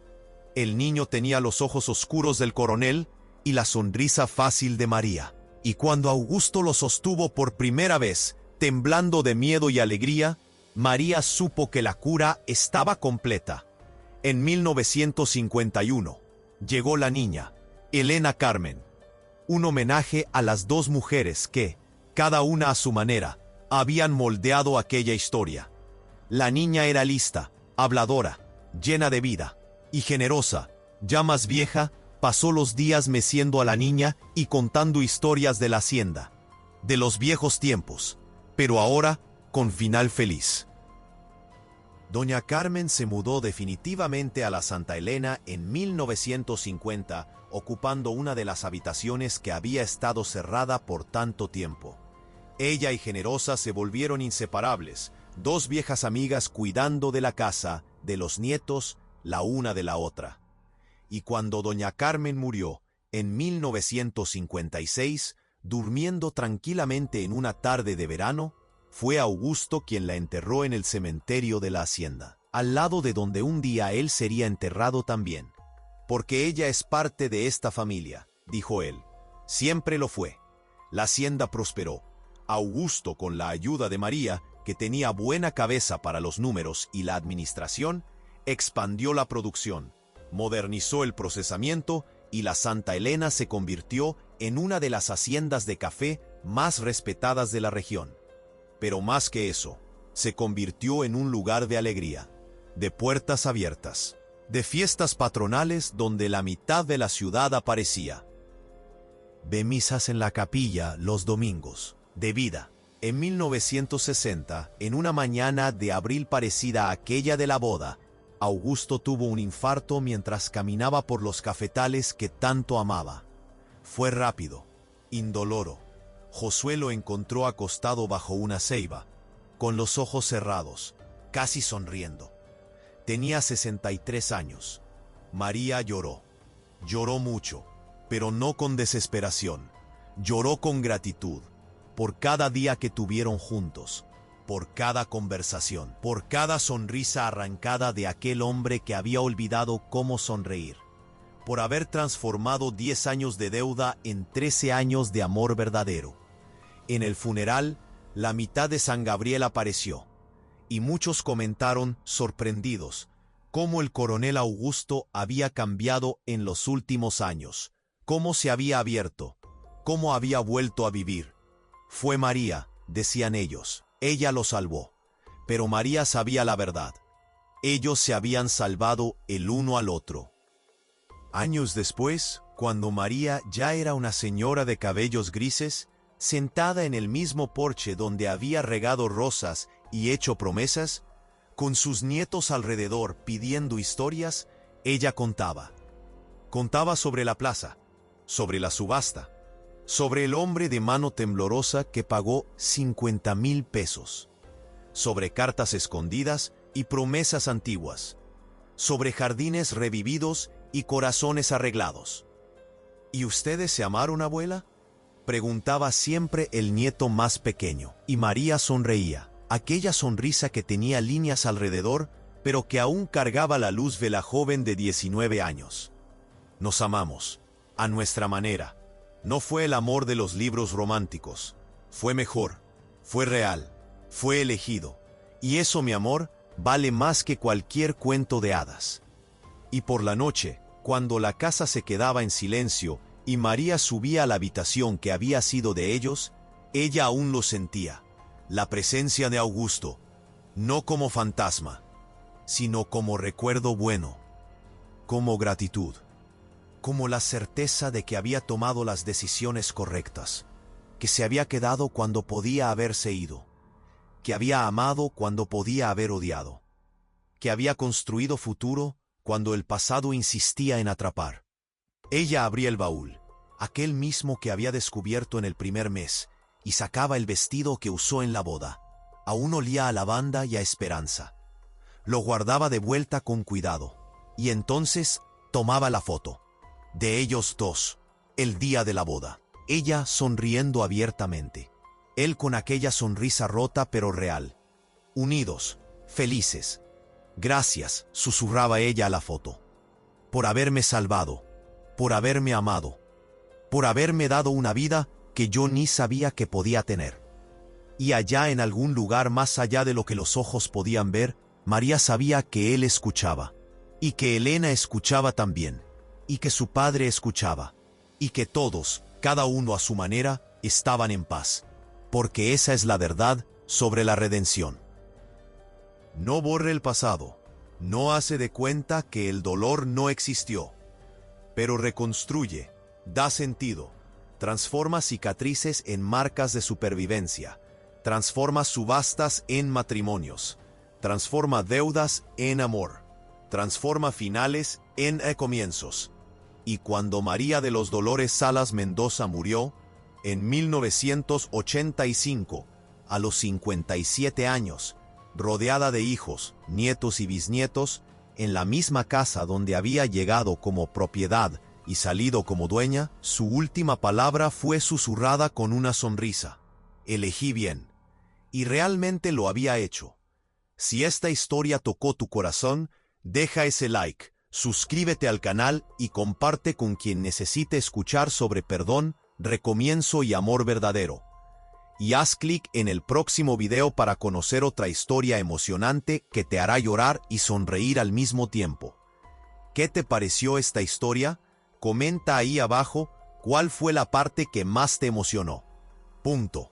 El niño tenía los ojos oscuros del coronel y la sonrisa fácil de María. Y cuando Augusto lo sostuvo por primera vez, temblando de miedo y alegría, María supo que la cura estaba completa. En 1951 llegó la niña, Elena Carmen, un homenaje a las 2 mujeres que, cada una a su manera, habían moldeado aquella historia. La niña era lista, habladora, llena de vida y generosa. Ya más vieja, pasó los días meciendo a la niña y contando historias de la hacienda, de los viejos tiempos, pero ahora con final feliz. Doña Carmen se mudó definitivamente a la Santa Elena en 1950, ocupando una de las habitaciones que había estado cerrada por tanto tiempo. Ella y Generosa se volvieron inseparables, 2 viejas amigas cuidando de la casa, de los nietos, la una de la otra. Y cuando doña Carmen murió, en 1956, durmiendo tranquilamente en una tarde de verano, fue Augusto quien la enterró en el cementerio de la hacienda, al lado de donde un día él sería enterrado también. Porque ella es parte de esta familia, dijo él. Siempre lo fue. La hacienda prosperó. Augusto, con la ayuda de María, que tenía buena cabeza para los números y la administración, expandió la producción, modernizó el procesamiento y la Santa Elena se convirtió en una de las haciendas de café más respetadas de la región. Pero más que eso, se convirtió en un lugar de alegría, de puertas abiertas, de fiestas patronales donde la mitad de la ciudad aparecía. De misas en la capilla los domingos, de vida. En 1960, en una mañana de abril parecida a aquella de la boda, Augusto tuvo un infarto mientras caminaba por los cafetales que tanto amaba. Fue rápido, indoloro. Josué lo encontró acostado bajo una ceiba, con los ojos cerrados, casi sonriendo. Tenía 63 años. María lloró. Lloró mucho, pero no con desesperación. Lloró con gratitud, por cada día que tuvieron juntos, por cada conversación, por cada sonrisa arrancada de aquel hombre que había olvidado cómo sonreír, por haber transformado 10 años de deuda en 13 años de amor verdadero. En el funeral, la mitad de San Gabriel apareció, y muchos comentaron, sorprendidos, cómo el coronel Augusto había cambiado en los últimos años, cómo se había abierto, cómo había vuelto a vivir. Fue María, decían ellos, ella lo salvó. Pero María sabía la verdad. Ellos se habían salvado el uno al otro. Años después, cuando María ya era una señora de cabellos grises, sentada en el mismo porche donde había regado rosas y hecho promesas, con sus nietos alrededor pidiendo historias, ella contaba. Contaba sobre la plaza, sobre la subasta, sobre el hombre de mano temblorosa que pagó 50,000 pesos, sobre cartas escondidas y promesas antiguas, sobre jardines revividos y corazones arreglados. ¿Y ustedes se amaron, abuela?, preguntaba siempre el nieto más pequeño, y María sonreía, aquella sonrisa que tenía líneas alrededor, pero que aún cargaba la luz de la joven de 19 años. Nos amamos, a nuestra manera. No fue el amor de los libros románticos. Fue mejor, fue real, fue elegido. Y eso, mi amor, vale más que cualquier cuento de hadas. Y por la noche, cuando la casa se quedaba en silencio y María subía a la habitación que había sido de ellos, ella aún lo sentía, la presencia de Augusto, no como fantasma, sino como recuerdo bueno, como gratitud, como la certeza de que había tomado las decisiones correctas, que se había quedado cuando podía haberse ido, que había amado cuando podía haber odiado, que había construido futuro cuando el pasado insistía en atrapar. Ella abría el baúl, aquel mismo que había descubierto en el primer mes, y sacaba el vestido que usó en la boda. Aún olía a lavanda y a esperanza. Lo guardaba de vuelta con cuidado, y entonces tomaba la foto de ellos dos, el día de la boda. Ella sonriendo abiertamente, él con aquella sonrisa rota pero real. Unidos, felices. Gracias, susurraba ella a la foto, por haberme salvado, por haberme amado, por haberme dado una vida que yo ni sabía que podía tener. Y allá en algún lugar más allá de lo que los ojos podían ver, María sabía que él escuchaba, y que Elena escuchaba también, y que su padre escuchaba, y que todos, cada uno a su manera, estaban en paz, porque esa es la verdad sobre la redención. No borre el pasado, no hace de cuenta que el dolor no existió, pero reconstruye, da sentido, transforma cicatrices en marcas de supervivencia, transforma subastas en matrimonios, transforma deudas en amor, transforma finales en comienzos. Y cuando María de los Dolores Salas Mendoza murió, en 1985, a los 57 años, rodeada de hijos, nietos y bisnietos, en la misma casa donde había llegado como propiedad y salido como dueña, su última palabra fue susurrada con una sonrisa. Elegí bien. Y realmente lo había hecho. Si esta historia tocó tu corazón, deja ese like, suscríbete al canal y comparte con quien necesite escuchar sobre perdón, recomienzo y amor verdadero. Y haz clic en el próximo video para conocer otra historia emocionante que te hará llorar y sonreír al mismo tiempo. ¿Qué te pareció esta historia? Comenta ahí abajo cuál fue la parte que más te emocionó. Punto.